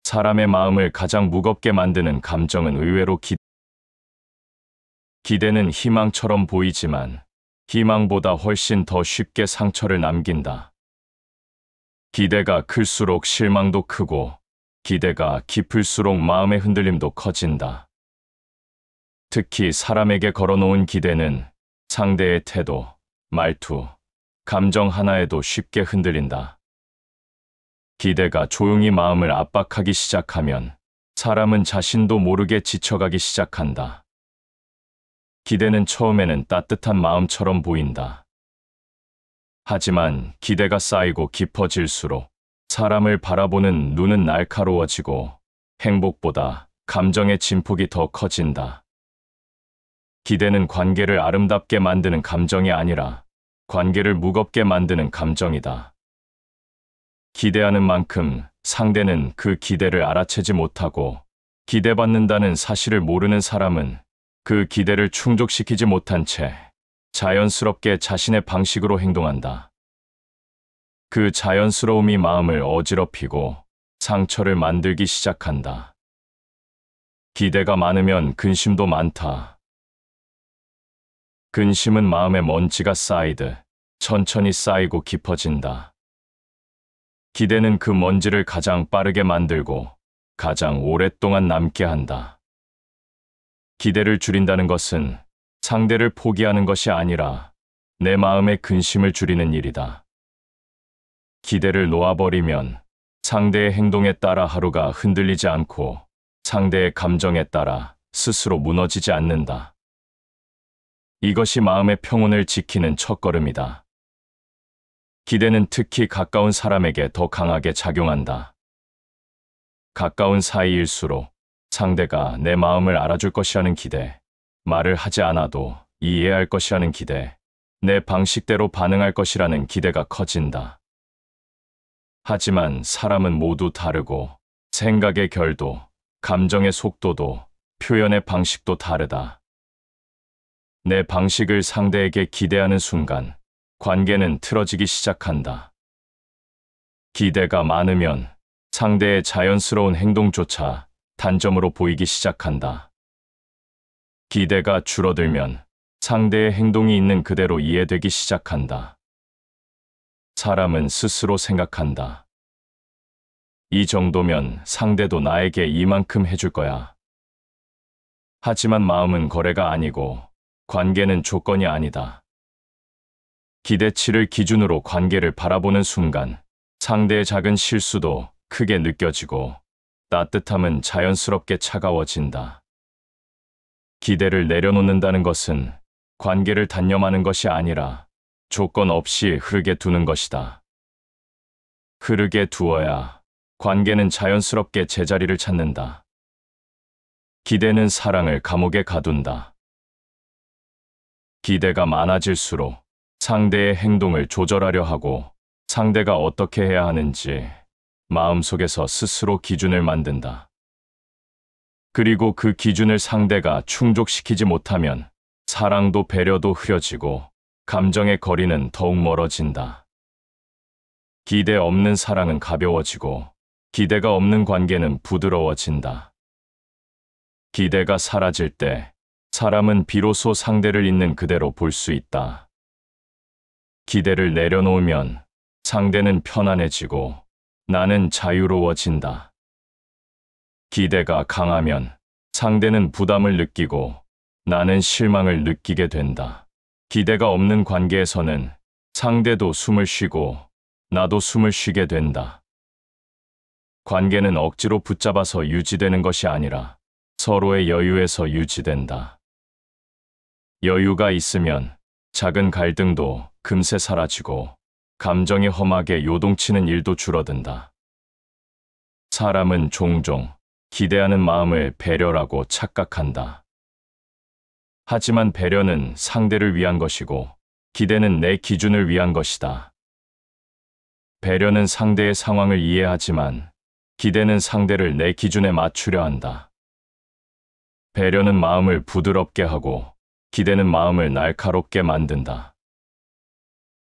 사람의 마음을 가장 무겁게 만드는 감정은 의외로 기대는 희망처럼 보이지만 희망보다 훨씬 더 쉽게 상처를 남긴다. 기대가 클수록 실망도 크고 기대가 깊을수록 마음의 흔들림도 커진다. 특히 사람에게 걸어놓은 기대는 상대의 태도, 말투, 감정 하나에도 쉽게 흔들린다. 기대가 조용히 마음을 압박하기 시작하면 사람은 자신도 모르게 지쳐가기 시작한다. 기대는 처음에는 따뜻한 마음처럼 보인다. 하지만 기대가 쌓이고 깊어질수록 사람을 바라보는 눈은 날카로워지고 행복보다 감정의 진폭이 더 커진다. 기대는 관계를 아름답게 만드는 감정이 아니라 관계를 무겁게 만드는 감정이다. 기대하는 만큼 상대는 그 기대를 알아채지 못하고 기대받는다는 사실을 모르는 사람은 그 기대를 충족시키지 못한 채 자연스럽게 자신의 방식으로 행동한다. 그 자연스러움이 마음을 어지럽히고 상처를 만들기 시작한다. 기대가 많으면 근심도 많다. 근심은 마음에 먼지가 쌓이듯 천천히 쌓이고 깊어진다. 기대는 그 먼지를 가장 빠르게 만들고 가장 오랫동안 남게 한다. 기대를 줄인다는 것은 상대를 포기하는 것이 아니라 내 마음의 근심을 줄이는 일이다. 기대를 놓아버리면 상대의 행동에 따라 하루가 흔들리지 않고 상대의 감정에 따라 스스로 무너지지 않는다. 이것이 마음의 평온을 지키는 첫걸음이다. 기대는 특히 가까운 사람에게 더 강하게 작용한다. 가까운 사이일수록 상대가 내 마음을 알아줄 것이라는 기대, 말을 하지 않아도 이해할 것이라는 기대, 내 방식대로 반응할 것이라는 기대가 커진다. 하지만 사람은 모두 다르고 생각의 결도, 감정의 속도도, 표현의 방식도 다르다. 내 방식을 상대에게 기대하는 순간 관계는 틀어지기 시작한다. 기대가 많으면 상대의 자연스러운 행동조차 단점으로 보이기 시작한다. 기대가 줄어들면 상대의 행동이 있는 그대로 이해되기 시작한다. 사람은 스스로 생각한다. 이 정도면 상대도 나에게 이만큼 해줄 거야. 하지만 마음은 거래가 아니고 관계는 조건이 아니다. 기대치를 기준으로 관계를 바라보는 순간 상대의 작은 실수도 크게 느껴지고 따뜻함은 자연스럽게 차가워진다. 기대를 내려놓는다는 것은 관계를 단념하는 것이 아니라 조건 없이 흐르게 두는 것이다. 흐르게 두어야 관계는 자연스럽게 제자리를 찾는다. 기대는 사랑을 감옥에 가둔다. 기대가 많아질수록 상대의 행동을 조절하려 하고 상대가 어떻게 해야 하는지 마음속에서 스스로 기준을 만든다. 그리고 그 기준을 상대가 충족시키지 못하면 사랑도 배려도 흐려지고 감정의 거리는 더욱 멀어진다. 기대 없는 사랑은 가벼워지고 기대가 없는 관계는 부드러워진다. 기대가 사라질 때 사람은 비로소 상대를 있는 그대로 볼 수 있다. 기대를 내려놓으면 상대는 편안해지고 나는 자유로워진다. 기대가 강하면 상대는 부담을 느끼고 나는 실망을 느끼게 된다. 기대가 없는 관계에서는 상대도 숨을 쉬고 나도 숨을 쉬게 된다. 관계는 억지로 붙잡아서 유지되는 것이 아니라 서로의 여유에서 유지된다. 여유가 있으면 작은 갈등도 금세 사라지고 감정이 험하게 요동치는 일도 줄어든다. 사람은 종종 기대하는 마음을 배려라고 착각한다. 하지만 배려는 상대를 위한 것이고 기대는 내 기준을 위한 것이다. 배려는 상대의 상황을 이해하지만 기대는 상대를 내 기준에 맞추려 한다. 배려는 마음을 부드럽게 하고 기대는 마음을 날카롭게 만든다.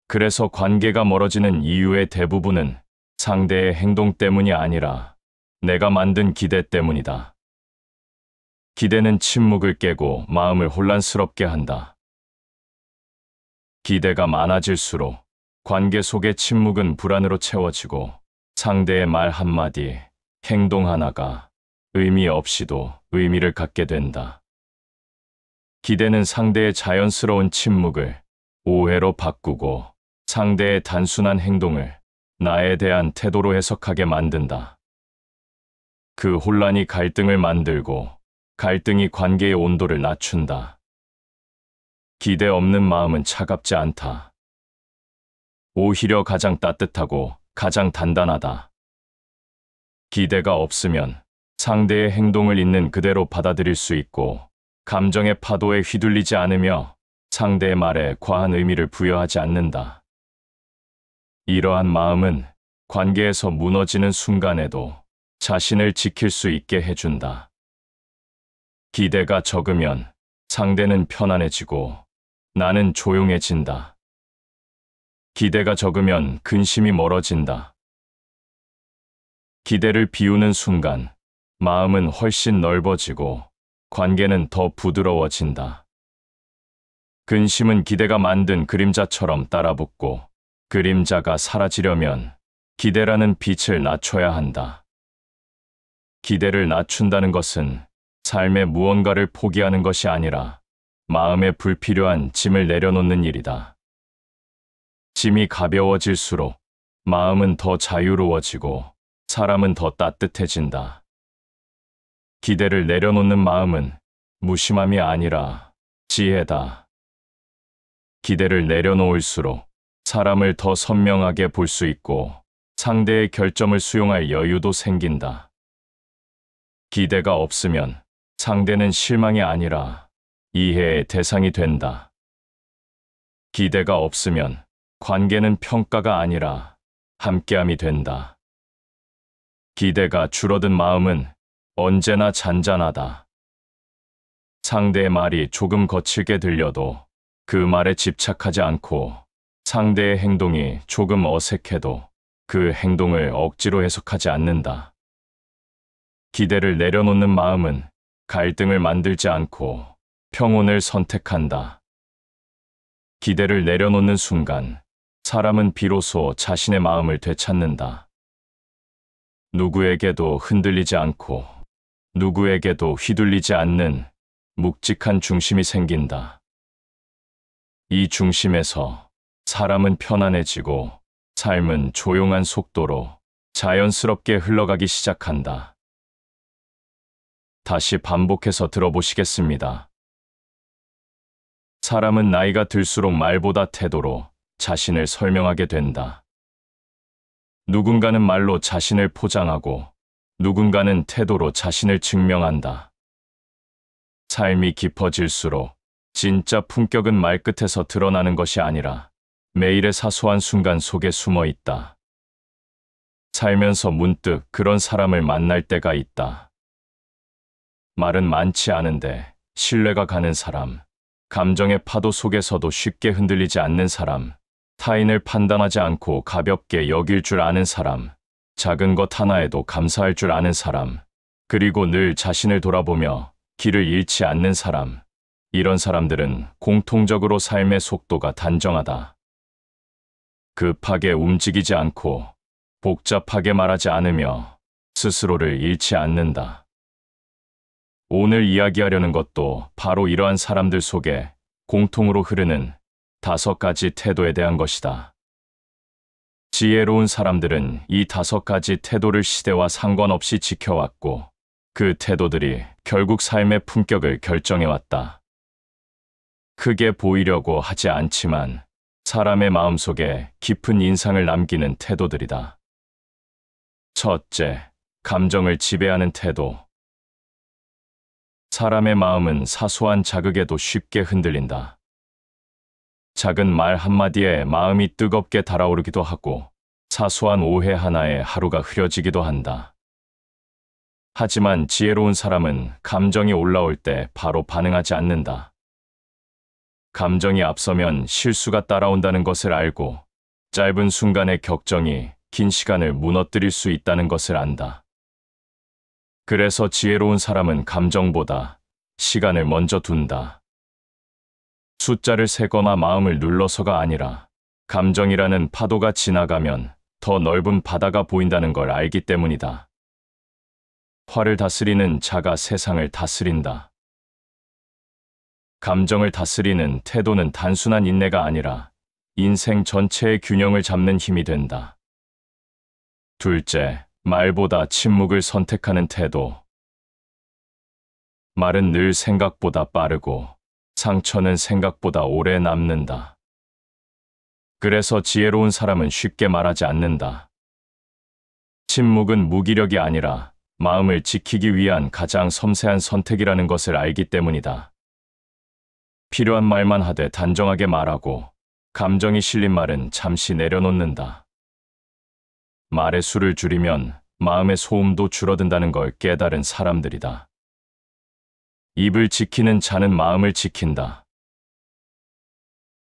그래서 관계가 멀어지는 이유의 대부분은 상대의 행동 때문이 아니라 내가 만든 기대 때문이다. 기대는 침묵을 깨고 마음을 혼란스럽게 한다. 기대가 많아질수록 관계 속의 침묵은 불안으로 채워지고 상대의 말 한마디, 행동 하나가 의미 없이도 의미를 갖게 된다. 기대는 상대의 자연스러운 침묵을 오해로 바꾸고 상대의 단순한 행동을 나에 대한 태도로 해석하게 만든다. 그 혼란이 갈등을 만들고 갈등이 관계의 온도를 낮춘다. 기대 없는 마음은 차갑지 않다. 오히려 가장 따뜻하고 가장 단단하다. 기대가 없으면 상대의 행동을 있는 그대로 받아들일 수 있고 감정의 파도에 휘둘리지 않으며 상대의 말에 과한 의미를 부여하지 않는다. 이러한 마음은 관계에서 무너지는 순간에도 자신을 지킬 수 있게 해준다. 기대가 적으면 상대는 편안해지고 나는 조용해진다. 기대가 적으면 근심이 멀어진다. 기대를 비우는 순간 마음은 훨씬 넓어지고 관계는 더 부드러워진다. 근심은 기대가 만든 그림자처럼 따라붙고 그림자가 사라지려면 기대라는 빛을 낮춰야 한다. 기대를 낮춘다는 것은 삶의 무언가를 포기하는 것이 아니라 마음에 불필요한 짐을 내려놓는 일이다. 짐이 가벼워질수록 마음은 더 자유로워지고 사람은 더 따뜻해진다. 기대를 내려놓는 마음은 무심함이 아니라 지혜다. 기대를 내려놓을수록 사람을 더 선명하게 볼 수 있고 상대의 결점을 수용할 여유도 생긴다. 기대가 없으면 상대는 실망이 아니라 이해의 대상이 된다. 기대가 없으면 관계는 평가가 아니라 함께함이 된다. 기대가 줄어든 마음은 언제나 잔잔하다. 상대의 말이 조금 거칠게 들려도 그 말에 집착하지 않고 상대의 행동이 조금 어색해도 그 행동을 억지로 해석하지 않는다. 기대를 내려놓는 마음은 갈등을 만들지 않고 평온을 선택한다. 기대를 내려놓는 순간 사람은 비로소 자신의 마음을 되찾는다. 누구에게도 흔들리지 않고 누구에게도 휘둘리지 않는 묵직한 중심이 생긴다. 이 중심에서 사람은 편안해지고 삶은 조용한 속도로 자연스럽게 흘러가기 시작한다. 다시 반복해서 들어보시겠습니다. 사람은 나이가 들수록 말보다 태도로 자신을 설명하게 된다. 누군가는 말로 자신을 포장하고 누군가는 태도로 자신을 증명한다. 삶이 깊어질수록 진짜 품격은 말끝에서 드러나는 것이 아니라 매일의 사소한 순간 속에 숨어 있다. 살면서 문득 그런 사람을 만날 때가 있다. 말은 많지 않은데 신뢰가 가는 사람, 감정의 파도 속에서도 쉽게 흔들리지 않는 사람, 타인을 판단하지 않고 가볍게 여길 줄 아는 사람, 작은 것 하나에도 감사할 줄 아는 사람, 그리고 늘 자신을 돌아보며 길을 잃지 않는 사람, 이런 사람들은 공통적으로 삶의 속도가 단정하다. 급하게 움직이지 않고 복잡하게 말하지 않으며 스스로를 잃지 않는다. 오늘 이야기하려는 것도 바로 이러한 사람들 속에 공통으로 흐르는 5가지 태도에 대한 것이다. 지혜로운 사람들은 이 5가지 태도를 시대와 상관없이 지켜왔고 그 태도들이 결국 삶의 품격을 결정해왔다. 크게 보이려고 하지 않지만 사람의 마음속에 깊은 인상을 남기는 태도들이다. 첫째, 감정을 지배하는 태도. 사람의 마음은 사소한 자극에도 쉽게 흔들린다. 작은 말 한마디에 마음이 뜨겁게 달아오르기도 하고 사소한 오해 하나에 하루가 흐려지기도 한다. 하지만 지혜로운 사람은 감정이 올라올 때 바로 반응하지 않는다. 감정이 앞서면 실수가 따라온다는 것을 알고 짧은 순간의 격정이 긴 시간을 무너뜨릴 수 있다는 것을 안다. 그래서 지혜로운 사람은 감정보다 시간을 먼저 둔다. 숫자를 세거나 마음을 눌러서가 아니라 감정이라는 파도가 지나가면 더 넓은 바다가 보인다는 걸 알기 때문이다. 화를 다스리는 자가 세상을 다스린다. 감정을 다스리는 태도는 단순한 인내가 아니라 인생 전체의 균형을 잡는 힘이 된다. 둘째, 말보다 침묵을 선택하는 태도. 말은 늘 생각보다 빠르고 상처는 생각보다 오래 남는다. 그래서 지혜로운 사람은 쉽게 말하지 않는다. 침묵은 무기력이 아니라 마음을 지키기 위한 가장 섬세한 선택이라는 것을 알기 때문이다. 필요한 말만 하되 단정하게 말하고 감정이 실린 말은 잠시 내려놓는다. 말의 수를 줄이면 마음의 소음도 줄어든다는 걸 깨달은 사람들이다. 입을 지키는 자는 마음을 지킨다.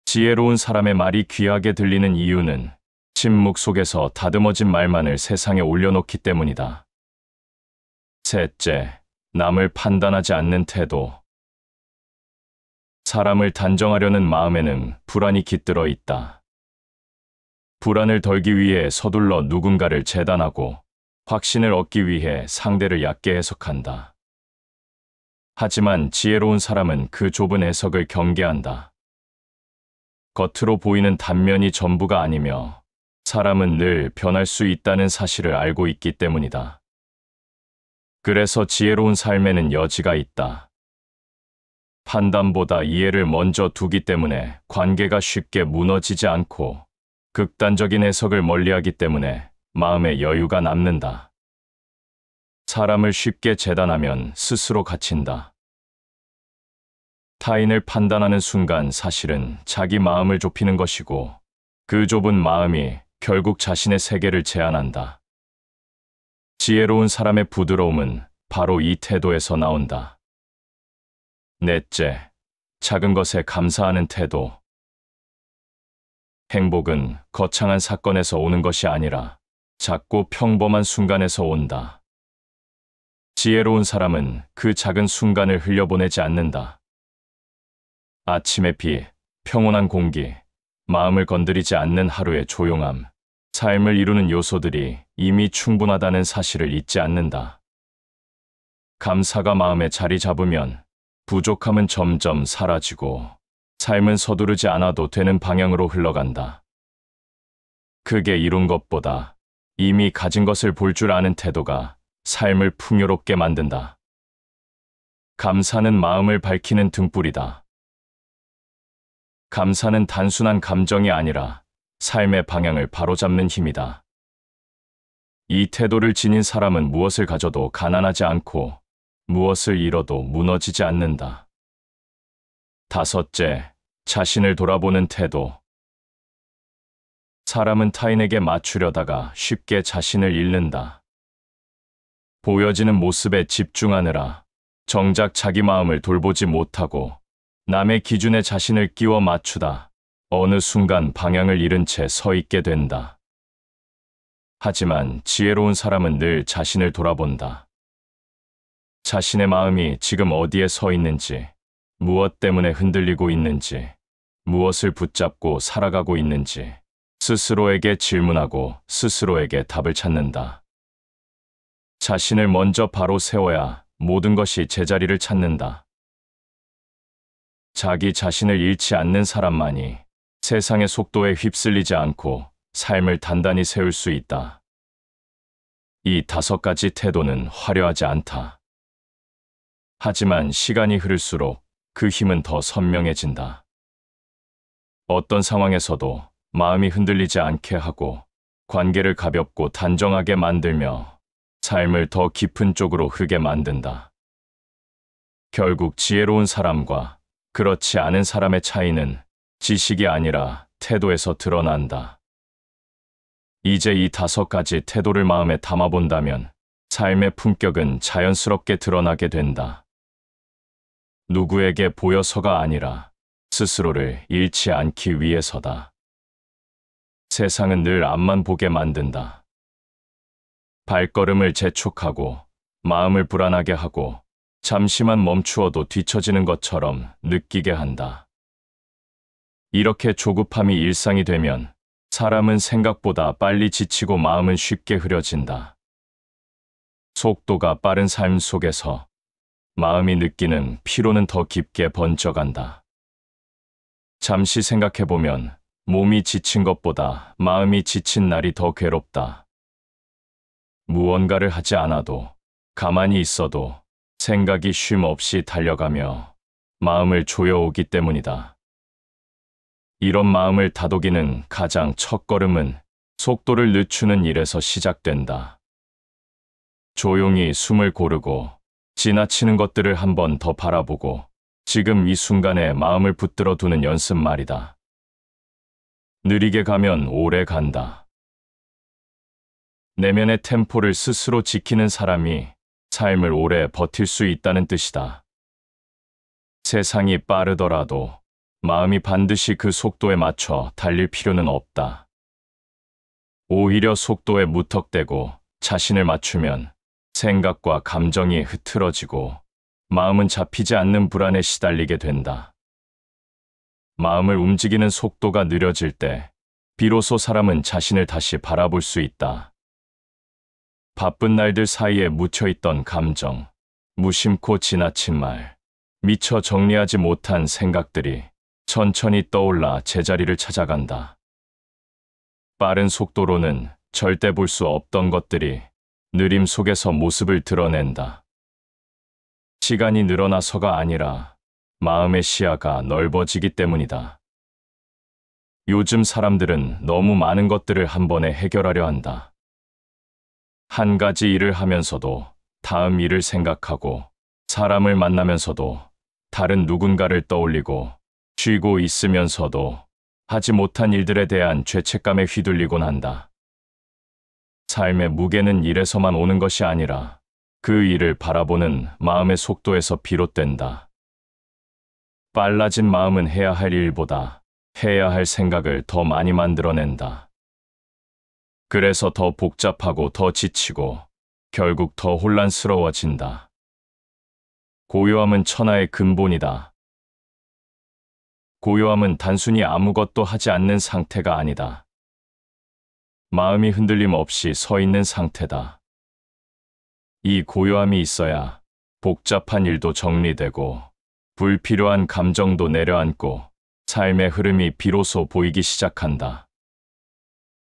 지혜로운 사람의 말이 귀하게 들리는 이유는 침묵 속에서 다듬어진 말만을 세상에 올려놓기 때문이다. 셋째, 남을 판단하지 않는 태도. 사람을 단정하려는 마음에는 불안이 깃들어 있다. 불안을 덜기 위해 서둘러 누군가를 재단하고 확신을 얻기 위해 상대를 얕게 해석한다. 하지만 지혜로운 사람은 그 좁은 해석을 경계한다. 겉으로 보이는 단면이 전부가 아니며 사람은 늘 변할 수 있다는 사실을 알고 있기 때문이다. 그래서 지혜로운 삶에는 여지가 있다. 판단보다 이해를 먼저 두기 때문에 관계가 쉽게 무너지지 않고 극단적인 해석을 멀리하기 때문에 마음에 여유가 남는다. 사람을 쉽게 재단하면 스스로 갇힌다. 타인을 판단하는 순간 사실은 자기 마음을 좁히는 것이고 그 좁은 마음이 결국 자신의 세계를 제한한다. 지혜로운 사람의 부드러움은 바로 이 태도에서 나온다. 넷째, 작은 것에 감사하는 태도. 행복은 거창한 사건에서 오는 것이 아니라 작고 평범한 순간에서 온다. 지혜로운 사람은 그 작은 순간을 흘려보내지 않는다. 아침의 비, 평온한 공기, 마음을 건드리지 않는 하루의 조용함, 삶을 이루는 요소들이 이미 충분하다는 사실을 잊지 않는다. 감사가 마음에 자리 잡으면 부족함은 점점 사라지고 삶은 서두르지 않아도 되는 방향으로 흘러간다. 크게 이룬 것보다 이미 가진 것을 볼 줄 아는 태도가 삶을 풍요롭게 만든다. 감사는 마음을 밝히는 등불이다. 감사는 단순한 감정이 아니라 삶의 방향을 바로잡는 힘이다. 이 태도를 지닌 사람은 무엇을 가져도 가난하지 않고 무엇을 잃어도 무너지지 않는다. 다섯째, 자신을 돌아보는 태도. 사람은 타인에게 맞추려다가 쉽게 자신을 잃는다. 보여지는 모습에 집중하느라 정작 자기 마음을 돌보지 못하고 남의 기준에 자신을 끼워 맞추다 어느 순간 방향을 잃은 채 서 있게 된다. 하지만 지혜로운 사람은 늘 자신을 돌아본다. 자신의 마음이 지금 어디에 서 있는지, 무엇 때문에 흔들리고 있는지, 무엇을 붙잡고 살아가고 있는지 스스로에게 질문하고 스스로에게 답을 찾는다. 자신을 먼저 바로 세워야 모든 것이 제자리를 찾는다. 자기 자신을 잃지 않는 사람만이 세상의 속도에 휩쓸리지 않고 삶을 단단히 세울 수 있다. 이 5가지 태도는 화려하지 않다. 하지만 시간이 흐를수록 그 힘은 더 선명해진다. 어떤 상황에서도 마음이 흔들리지 않게 하고 관계를 가볍고 단정하게 만들며 삶을 더 깊은 쪽으로 흐게 만든다. 결국 지혜로운 사람과 그렇지 않은 사람의 차이는 지식이 아니라 태도에서 드러난다. 이제 이 5가지 태도를 마음에 담아본다면 삶의 품격은 자연스럽게 드러나게 된다. 누구에게 보여서가 아니라 스스로를 잃지 않기 위해서다. 세상은 늘 앞만 보게 만든다. 발걸음을 재촉하고 마음을 불안하게 하고 잠시만 멈추어도 뒤처지는 것처럼 느끼게 한다. 이렇게 조급함이 일상이 되면 사람은 생각보다 빨리 지치고 마음은 쉽게 흐려진다. 속도가 빠른 삶 속에서 마음이 느끼는 피로는 더 깊게 번져간다. 잠시 생각해보면 몸이 지친 것보다 마음이 지친 날이 더 괴롭다. 무언가를 하지 않아도 가만히 있어도 생각이 쉼 없이 달려가며 마음을 조여오기 때문이다. 이런 마음을 다독이는 가장 첫 걸음은 속도를 늦추는 일에서 시작된다. 조용히 숨을 고르고 지나치는 것들을 한 번 더 바라보고 지금 이 순간에 마음을 붙들어 두는 연습 말이다. 느리게 가면 오래 간다. 내면의 템포를 스스로 지키는 사람이 삶을 오래 버틸 수 있다는 뜻이다. 세상이 빠르더라도 마음이 반드시 그 속도에 맞춰 달릴 필요는 없다. 오히려 속도에 무턱대고 자신을 맞추면 생각과 감정이 흐트러지고 마음은 잡히지 않는 불안에 시달리게 된다. 마음을 움직이는 속도가 느려질 때 비로소 사람은 자신을 다시 바라볼 수 있다. 바쁜 날들 사이에 묻혀있던 감정, 무심코 지나친 말, 미처 정리하지 못한 생각들이 천천히 떠올라 제자리를 찾아간다. 빠른 속도로는 절대 볼 수 없던 것들이 느림 속에서 모습을 드러낸다. 시간이 늘어나서가 아니라 마음의 시야가 넓어지기 때문이다. 요즘 사람들은 너무 많은 것들을 한 번에 해결하려 한다. 한 가지 일을 하면서도 다음 일을 생각하고 사람을 만나면서도 다른 누군가를 떠올리고 쉬고 있으면서도 하지 못한 일들에 대한 죄책감에 휘둘리곤 한다. 삶의 무게는 일에서만 오는 것이 아니라 그 일을 바라보는 마음의 속도에서 비롯된다. 빨라진 마음은 해야 할 일보다 해야 할 생각을 더 많이 만들어낸다. 그래서 더 복잡하고 더 지치고 결국 더 혼란스러워진다. 고요함은 천하의 근본이다. 고요함은 단순히 아무것도 하지 않는 상태가 아니다. 마음이 흔들림 없이 서 있는 상태다. 이 고요함이 있어야 복잡한 일도 정리되고 불필요한 감정도 내려앉고 삶의 흐름이 비로소 보이기 시작한다.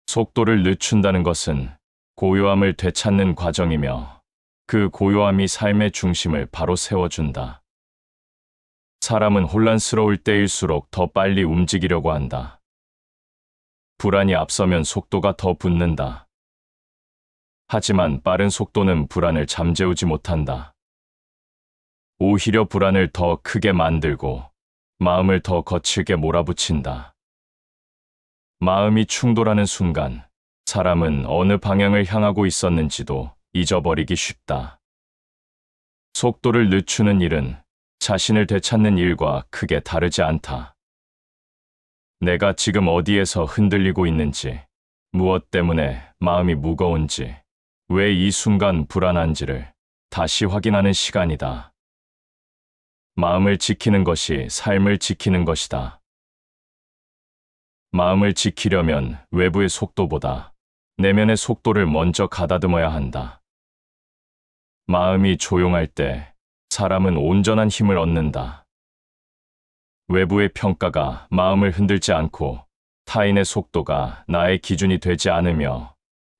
속도를 늦춘다는 것은 고요함을 되찾는 과정이며 그 고요함이 삶의 중심을 바로 세워준다. 사람은 혼란스러울 때일수록 더 빨리 움직이려고 한다. 불안이 앞서면 속도가 더 붙는다. 하지만 빠른 속도는 불안을 잠재우지 못한다. 오히려 불안을 더 크게 만들고 마음을 더 거칠게 몰아붙인다. 마음이 충돌하는 순간 사람은 어느 방향을 향하고 있었는지도 잊어버리기 쉽다. 속도를 늦추는 일은 자신을 되찾는 일과 크게 다르지 않다. 내가 지금 어디에서 흔들리고 있는지, 무엇 때문에 마음이 무거운지, 왜 이 순간 불안한지를 다시 확인하는 시간이다. 마음을 지키는 것이 삶을 지키는 것이다. 마음을 지키려면 외부의 속도보다 내면의 속도를 먼저 가다듬어야 한다. 마음이 조용할 때 사람은 온전한 힘을 얻는다. 외부의 평가가 마음을 흔들지 않고 타인의 속도가 나의 기준이 되지 않으며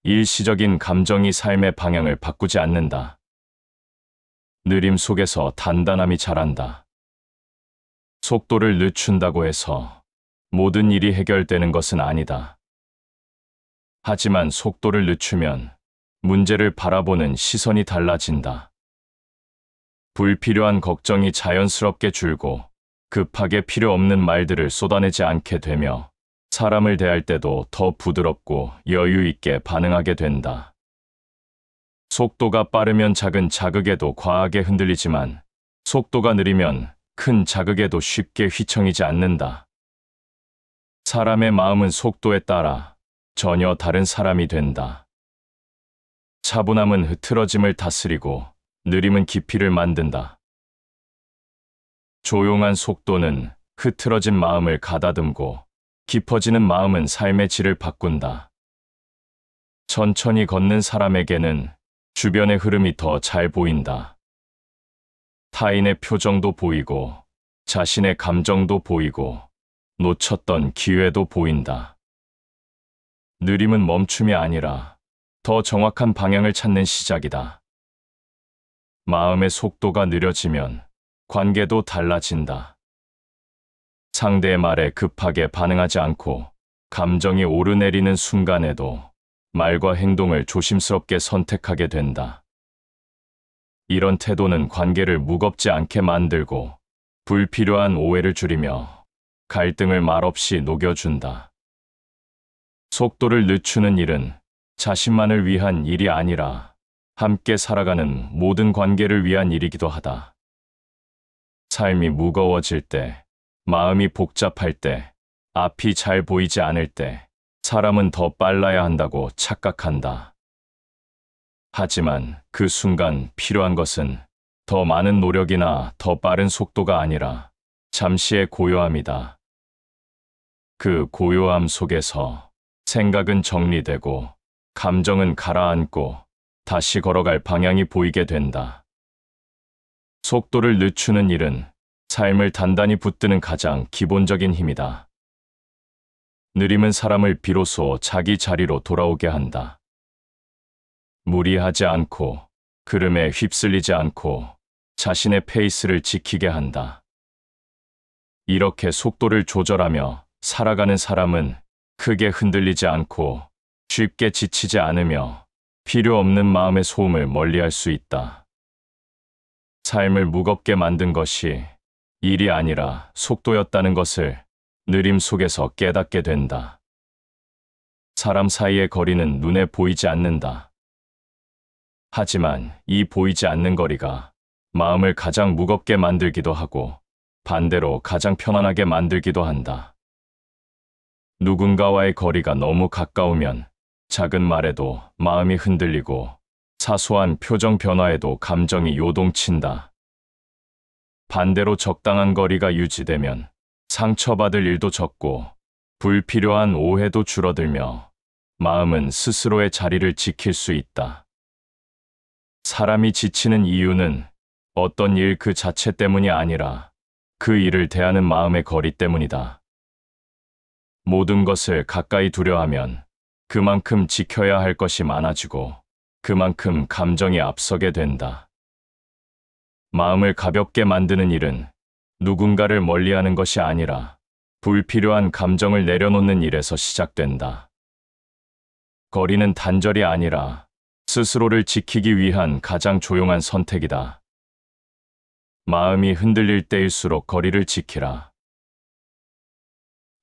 일시적인 감정이 삶의 방향을 바꾸지 않는다. 느림 속에서 단단함이 자란다. 속도를 늦춘다고 해서 모든 일이 해결되는 것은 아니다. 하지만 속도를 늦추면 문제를 바라보는 시선이 달라진다. 불필요한 걱정이 자연스럽게 줄고 급하게 필요 없는 말들을 쏟아내지 않게 되며 사람을 대할 때도 더 부드럽고 여유 있게 반응하게 된다. 속도가 빠르면 작은 자극에도 과하게 흔들리지만 속도가 느리면 큰 자극에도 쉽게 휘청이지 않는다. 사람의 마음은 속도에 따라 전혀 다른 사람이 된다. 차분함은 흐트러짐을 다스리고 느림은 깊이를 만든다. 조용한 속도는 흐트러진 마음을 가다듬고 깊어지는 마음은 삶의 질을 바꾼다. 천천히 걷는 사람에게는 주변의 흐름이 더 잘 보인다. 타인의 표정도 보이고 자신의 감정도 보이고 놓쳤던 기회도 보인다. 느림은 멈춤이 아니라 더 정확한 방향을 찾는 시작이다. 마음의 속도가 느려지면 관계도 달라진다. 상대의 말에 급하게 반응하지 않고 감정이 오르내리는 순간에도 말과 행동을 조심스럽게 선택하게 된다. 이런 태도는 관계를 무겁지 않게 만들고 불필요한 오해를 줄이며 갈등을 말없이 녹여준다. 속도를 늦추는 일은 자신만을 위한 일이 아니라 함께 살아가는 모든 관계를 위한 일이기도 하다. 삶이 무거워질 때, 마음이 복잡할 때, 앞이 잘 보이지 않을 때, 사람은 더 빨라야 한다고 착각한다. 하지만 그 순간 필요한 것은 더 많은 노력이나 더 빠른 속도가 아니라 잠시의 고요함이다. 그 고요함 속에서 생각은 정리되고 감정은 가라앉고 다시 걸어갈 방향이 보이게 된다. 속도를 늦추는 일은 삶을 단단히 붙드는 가장 기본적인 힘이다. 느림은 사람을 비로소 자기 자리로 돌아오게 한다. 무리하지 않고 흐름에 휩쓸리지 않고 자신의 페이스를 지키게 한다. 이렇게 속도를 조절하며 살아가는 사람은 크게 흔들리지 않고 쉽게 지치지 않으며 필요 없는 마음의 소음을 멀리할 수 있다. 삶을 무겁게 만든 것이 일이 아니라 속도였다는 것을 느림 속에서 깨닫게 된다. 사람 사이의 거리는 눈에 보이지 않는다. 하지만 이 보이지 않는 거리가 마음을 가장 무겁게 만들기도 하고 반대로 가장 편안하게 만들기도 한다. 누군가와의 거리가 너무 가까우면 작은 말에도 마음이 흔들리고 사소한 표정 변화에도 감정이 요동친다. 반대로 적당한 거리가 유지되면 상처받을 일도 적고 불필요한 오해도 줄어들며 마음은 스스로의 자리를 지킬 수 있다. 사람이 지치는 이유는 어떤 일 그 자체 때문이 아니라 그 일을 대하는 마음의 거리 때문이다. 모든 것을 가까이 두려하면 그만큼 지켜야 할 것이 많아지고 그만큼 감정이 앞서게 된다. 마음을 가볍게 만드는 일은 누군가를 멀리하는 것이 아니라 불필요한 감정을 내려놓는 일에서 시작된다. 거리는 단절이 아니라 스스로를 지키기 위한 가장 조용한 선택이다. 마음이 흔들릴 때일수록 거리를 지키라.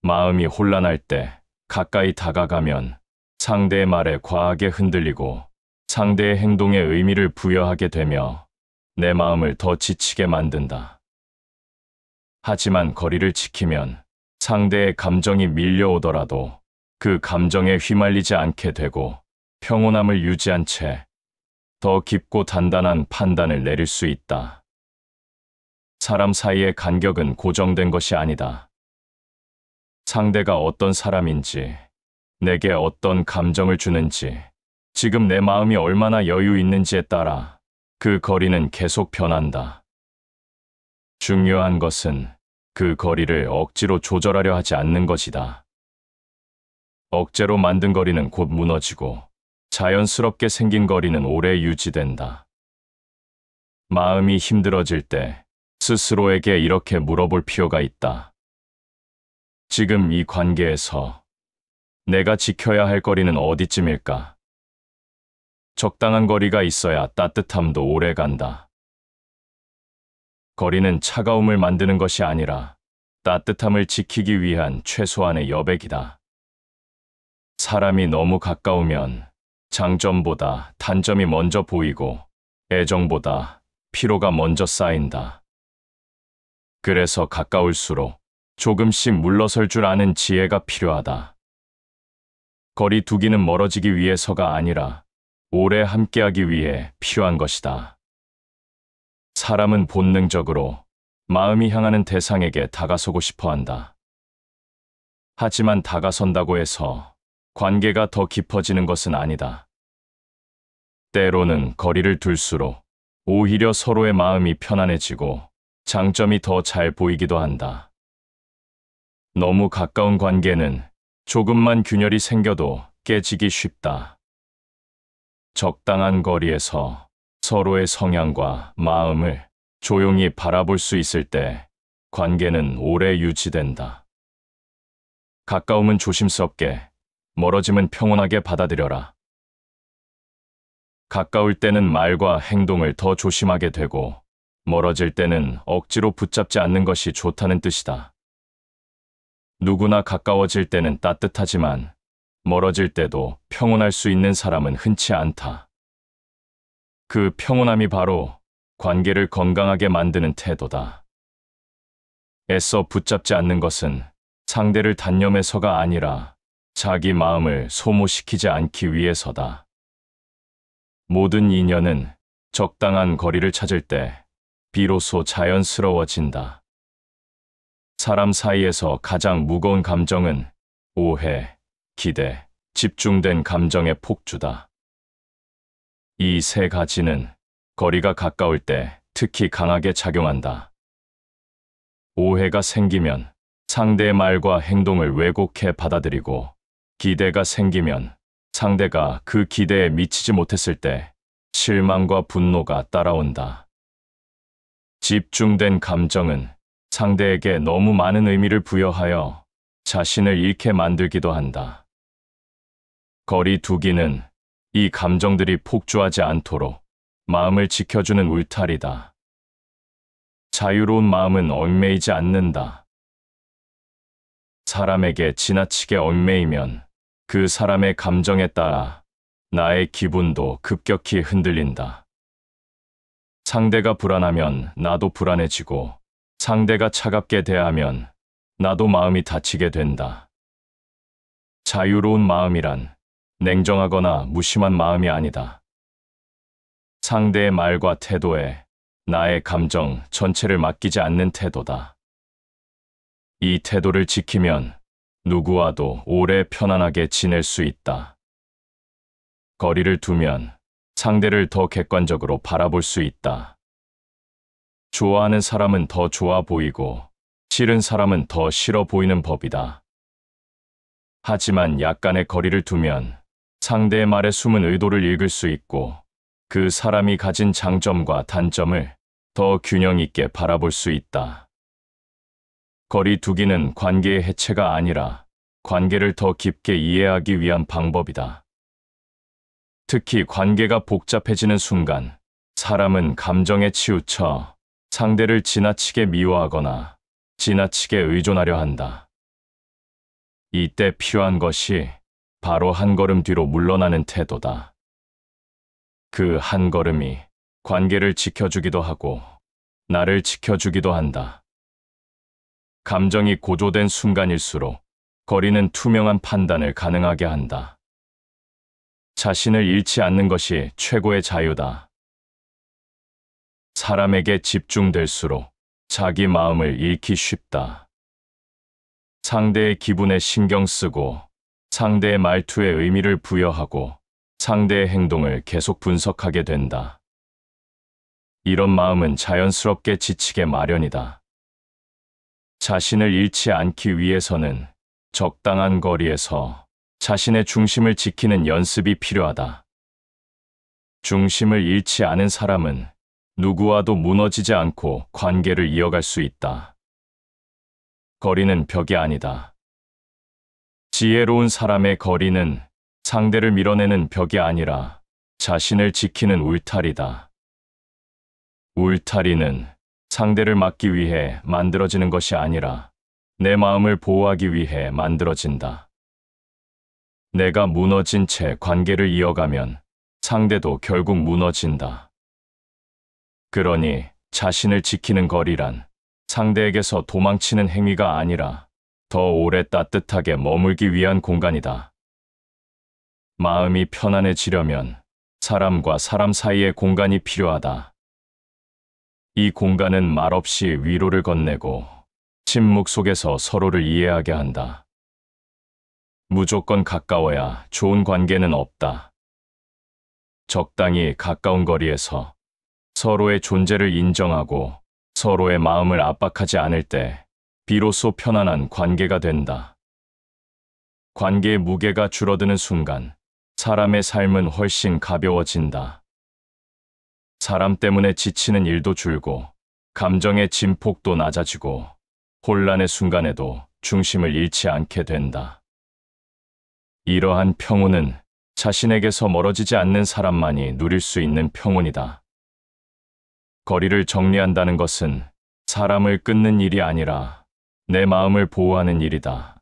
마음이 혼란할 때 가까이 다가가면 상대의 말에 과하게 흔들리고 상대의 행동에 의미를 부여하게 되며 내 마음을 더 지치게 만든다. 하지만 거리를 지키면 상대의 감정이 밀려오더라도 그 감정에 휘말리지 않게 되고 평온함을 유지한 채 더 깊고 단단한 판단을 내릴 수 있다. 사람 사이의 간격은 고정된 것이 아니다. 상대가 어떤 사람인지, 내게 어떤 감정을 주는지, 지금 내 마음이 얼마나 여유 있는지에 따라 그 거리는 계속 변한다. 중요한 것은 그 거리를 억지로 조절하려 하지 않는 것이다. 억제로 만든 거리는 곧 무너지고 자연스럽게 생긴 거리는 오래 유지된다. 마음이 힘들어질 때 스스로에게 이렇게 물어볼 필요가 있다. 지금 이 관계에서 내가 지켜야 할 거리는 어디쯤일까? 적당한 거리가 있어야 따뜻함도 오래 간다. 거리는 차가움을 만드는 것이 아니라 따뜻함을 지키기 위한 최소한의 여백이다. 사람이 너무 가까우면 장점보다 단점이 먼저 보이고 애정보다 피로가 먼저 쌓인다. 그래서 가까울수록 조금씩 물러설 줄 아는 지혜가 필요하다. 거리 두기는 멀어지기 위해서가 아니라 오래 함께하기 위해 필요한 것이다. 사람은 본능적으로 마음이 향하는 대상에게 다가서고 싶어 한다. 하지만 다가선다고 해서 관계가 더 깊어지는 것은 아니다. 때로는 거리를 둘수록 오히려 서로의 마음이 편안해지고 장점이 더 잘 보이기도 한다. 너무 가까운 관계는 조금만 균열이 생겨도 깨지기 쉽다. 적당한 거리에서 서로의 성향과 마음을 조용히 바라볼 수 있을 때 관계는 오래 유지된다. 가까움은 조심스럽게, 멀어짐은 평온하게 받아들여라. 가까울 때는 말과 행동을 더 조심하게 되고, 멀어질 때는 억지로 붙잡지 않는 것이 좋다는 뜻이다. 누구나 가까워질 때는 따뜻하지만, 멀어질 때도 평온할 수 있는 사람은 흔치 않다. 그 평온함이 바로 관계를 건강하게 만드는 태도다. 애써 붙잡지 않는 것은 상대를 단념해서가 아니라 자기 마음을 소모시키지 않기 위해서다. 모든 인연은 적당한 거리를 찾을 때 비로소 자연스러워진다. 사람 사이에서 가장 무거운 감정은 오해, 기대, 집중된 감정의 폭주다. 이 세 가지는 거리가 가까울 때 특히 강하게 작용한다. 오해가 생기면 상대의 말과 행동을 왜곡해 받아들이고, 기대가 생기면 상대가 그 기대에 미치지 못했을 때 실망과 분노가 따라온다. 집중된 감정은 상대에게 너무 많은 의미를 부여하여 자신을 잃게 만들기도 한다. 거리 두기는 이 감정들이 폭주하지 않도록 마음을 지켜주는 울타리다. 자유로운 마음은 얽매이지 않는다. 사람에게 지나치게 얽매이면 그 사람의 감정에 따라 나의 기분도 급격히 흔들린다. 상대가 불안하면 나도 불안해지고, 상대가 차갑게 대하면 나도 마음이 다치게 된다. 자유로운 마음이란 냉정하거나 무심한 마음이 아니다. 상대의 말과 태도에 나의 감정 전체를 맡기지 않는 태도다. 이 태도를 지키면 누구와도 오래 편안하게 지낼 수 있다. 거리를 두면 상대를 더 객관적으로 바라볼 수 있다. 좋아하는 사람은 더 좋아 보이고, 싫은 사람은 더 싫어 보이는 법이다. 하지만 약간의 거리를 두면 상대의 말에 숨은 의도를 읽을 수 있고, 그 사람이 가진 장점과 단점을 더 균형 있게 바라볼 수 있다. 거리 두기는 관계의 해체가 아니라 관계를 더 깊게 이해하기 위한 방법이다. 특히 관계가 복잡해지는 순간, 사람은 감정에 치우쳐 상대를 지나치게 미워하거나 지나치게 의존하려 한다. 이때 필요한 것이 바로 한 걸음 뒤로 물러나는 태도다. 그 한 걸음이 관계를 지켜주기도 하고 나를 지켜주기도 한다. 감정이 고조된 순간일수록 거리는 투명한 판단을 가능하게 한다. 자신을 잃지 않는 것이 최고의 자유다. 사람에게 집중될수록 자기 마음을 잃기 쉽다. 상대의 기분에 신경 쓰고 상대의 말투에 의미를 부여하고 상대의 행동을 계속 분석하게 된다. 이런 마음은 자연스럽게 지치게 마련이다. 자신을 잃지 않기 위해서는 적당한 거리에서 자신의 중심을 지키는 연습이 필요하다. 중심을 잃지 않은 사람은 누구와도 무너지지 않고 관계를 이어갈 수 있다. 거리는 벽이 아니다. 지혜로운 사람의 거리는 상대를 밀어내는 벽이 아니라 자신을 지키는 울타리다. 울타리는 상대를 막기 위해 만들어지는 것이 아니라 내 마음을 보호하기 위해 만들어진다. 내가 무너진 채 관계를 이어가면 상대도 결국 무너진다. 그러니 자신을 지키는 거리란 상대에게서 도망치는 행위가 아니라 더 오래 따뜻하게 머물기 위한 공간이다. 마음이 편안해지려면 사람과 사람 사이의 공간이 필요하다. 이 공간은 말없이 위로를 건네고 침묵 속에서 서로를 이해하게 한다. 무조건 가까워야 좋은 관계는 없다. 적당히 가까운 거리에서 서로의 존재를 인정하고 서로의 마음을 압박하지 않을 때 비로소 편안한 관계가 된다. 관계의 무게가 줄어드는 순간 사람의 삶은 훨씬 가벼워진다. 사람 때문에 지치는 일도 줄고 감정의 진폭도 낮아지고 혼란의 순간에도 중심을 잃지 않게 된다. 이러한 평온은 자신에게서 멀어지지 않는 사람만이 누릴 수 있는 평온이다. 거리를 정리한다는 것은 사람을 끊는 일이 아니라 내 마음을 보호하는 일이다.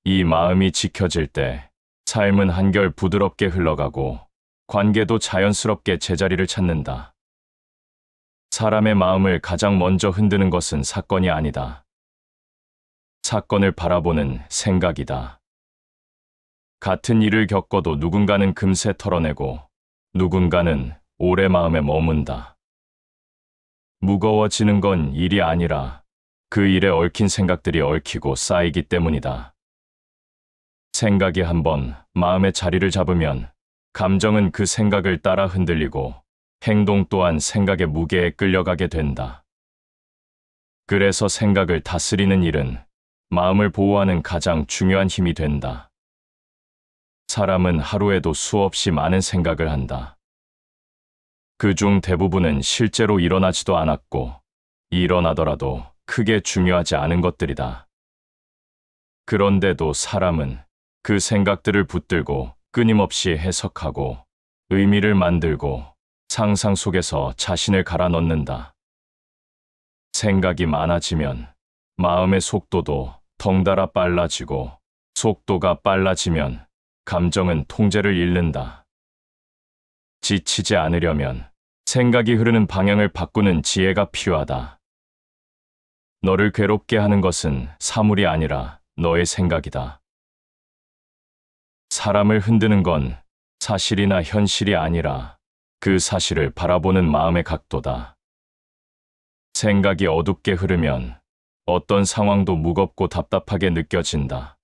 이 마음이 지켜질 때 삶은 한결 부드럽게 흘러가고 관계도 자연스럽게 제자리를 찾는다. 사람의 마음을 가장 먼저 흔드는 것은 사건이 아니다. 사건을 바라보는 생각이다. 같은 일을 겪어도 누군가는 금세 털어내고 누군가는 오래 마음에 머문다. 무거워지는 건 일이 아니라 그 일에 얽힌 생각들이 얽히고 쌓이기 때문이다. 생각이 한번 마음의 자리를 잡으면 감정은 그 생각을 따라 흔들리고 행동 또한 생각의 무게에 끌려가게 된다. 그래서 생각을 다스리는 일은 마음을 보호하는 가장 중요한 힘이 된다. 사람은 하루에도 수없이 많은 생각을 한다. 그중 대부분은 실제로 일어나지도 않았고 일어나더라도 크게 중요하지 않은 것들이다. 그런데도 사람은 그 생각들을 붙들고 끊임없이 해석하고 의미를 만들고 상상 속에서 자신을 갈아 넣는다. 생각이 많아지면 마음의 속도도 덩달아 빨라지고 속도가 빨라지면 감정은 통제를 잃는다. 지치지 않으려면 생각이 흐르는 방향을 바꾸는 지혜가 필요하다. 너를 괴롭게 하는 것은 사물이 아니라 너의 생각이다. 사람을 흔드는 건 사실이나 현실이 아니라 그 사실을 바라보는 마음의 각도다. 생각이 어둡게 흐르면 어떤 상황도 무겁고 답답하게 느껴진다.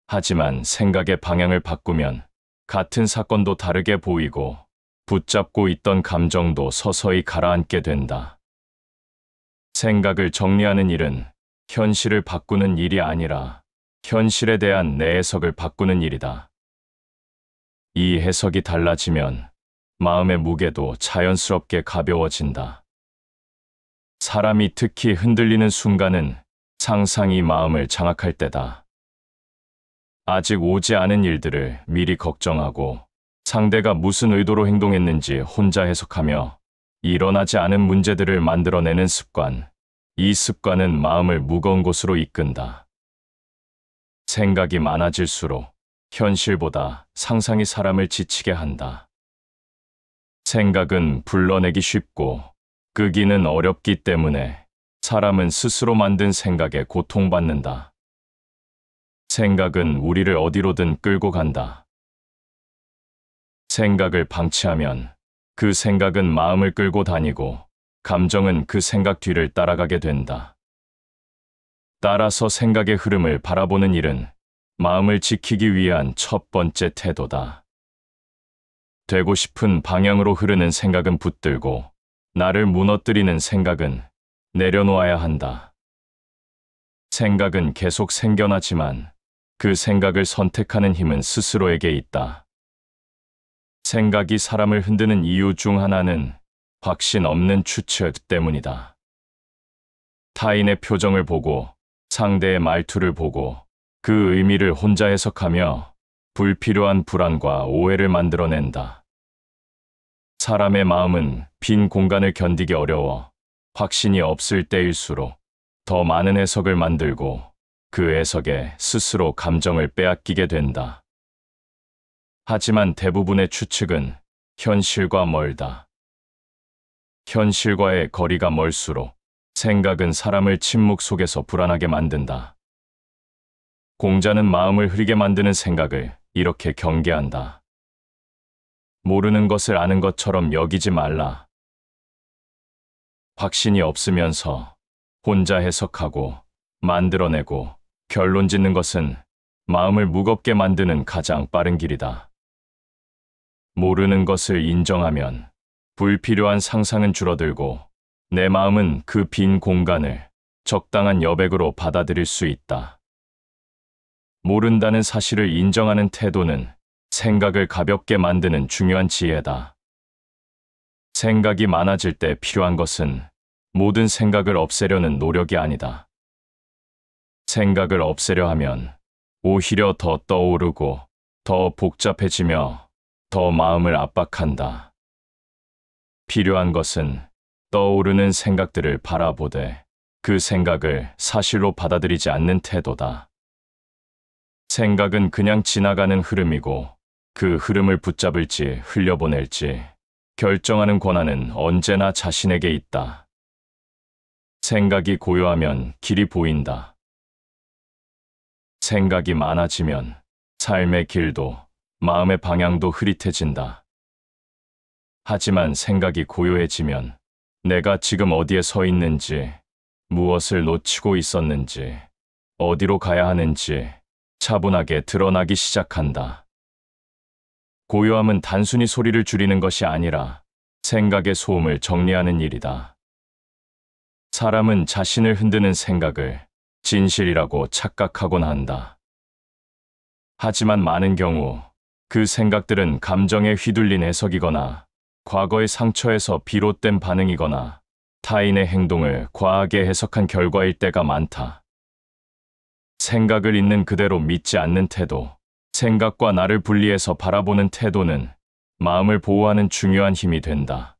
하지만 생각의 방향을 바꾸면 같은 사건도 다르게 보이고 붙잡고 있던 감정도 서서히 가라앉게 된다. 생각을 정리하는 일은 현실을 바꾸는 일이 아니라 현실에 대한 내 해석을 바꾸는 일이다. 이 해석이 달라지면 마음의 무게도 자연스럽게 가벼워진다. 사람이 특히 흔들리는 순간은 상상이 마음을 장악할 때다. 아직 오지 않은 일들을 미리 걱정하고 상대가 무슨 의도로 행동했는지 혼자 해석하며 일어나지 않은 문제들을 만들어내는 습관. 이 습관은 마음을 무거운 곳으로 이끈다. 생각이 많아질수록 현실보다 상상이 사람을 지치게 한다. 생각은 불러내기 쉽고 끄기는 어렵기 때문에 사람은 스스로 만든 생각에 고통받는다. 생각은 우리를 어디로든 끌고 간다. 생각을 방치하면 그 생각은 마음을 끌고 다니고 감정은 그 생각 뒤를 따라가게 된다. 따라서 생각의 흐름을 바라보는 일은 마음을 지키기 위한 첫 번째 태도다. 되고 싶은 방향으로 흐르는 생각은 붙들고 나를 무너뜨리는 생각은 내려놓아야 한다. 생각은 계속 생겨나지만 그 생각을 선택하는 힘은 스스로에게 있다. 생각이 사람을 흔드는 이유 중 하나는 확신 없는 추측 때문이다. 타인의 표정을 보고 상대의 말투를 보고 그 의미를 혼자 해석하며 불필요한 불안과 오해를 만들어낸다. 사람의 마음은 빈 공간을 견디기 어려워 확신이 없을 때일수록 더 많은 해석을 만들고 그 해석에 스스로 감정을 빼앗기게 된다. 하지만 대부분의 추측은 현실과 멀다. 현실과의 거리가 멀수록 생각은 사람을 침묵 속에서 불안하게 만든다. 공자는 마음을 흐리게 만드는 생각을 이렇게 경계한다. 모르는 것을 아는 것처럼 여기지 말라. 확신이 없으면서 혼자 해석하고 만들어내고 결론 짓는 것은 마음을 무겁게 만드는 가장 빠른 길이다. 모르는 것을 인정하면 불필요한 상상은 줄어들고 내 마음은 그 빈 공간을 적당한 여백으로 받아들일 수 있다. 모른다는 사실을 인정하는 태도는 생각을 가볍게 만드는 중요한 지혜다. 생각이 많아질 때 필요한 것은 모든 생각을 없애려는 노력이 아니다. 생각을 없애려 하면 오히려 더 떠오르고 더 복잡해지며 더 마음을 압박한다. 필요한 것은 떠오르는 생각들을 바라보되 그 생각을 사실로 받아들이지 않는 태도다. 생각은 그냥 지나가는 흐름이고 그 흐름을 붙잡을지 흘려보낼지 결정하는 권한은 언제나 자신에게 있다. 생각이 고요하면 길이 보인다. 생각이 많아지면 삶의 길도 마음의 방향도 흐릿해진다. 하지만 생각이 고요해지면 내가 지금 어디에 서 있는지, 무엇을 놓치고 있었는지, 어디로 가야 하는지 차분하게 드러나기 시작한다. 고요함은 단순히 소리를 줄이는 것이 아니라 생각의 소음을 정리하는 일이다. 사람은 자신을 흔드는 생각을 진실이라고 착각하곤 한다. 하지만 많은 경우 그 생각들은 감정에 휘둘린 해석이거나 과거의 상처에서 비롯된 반응이거나 타인의 행동을 과하게 해석한 결과일 때가 많다. 생각을 있는 그대로 믿지 않는 태도, 생각과 나를 분리해서 바라보는 태도는 마음을 보호하는 중요한 힘이 된다.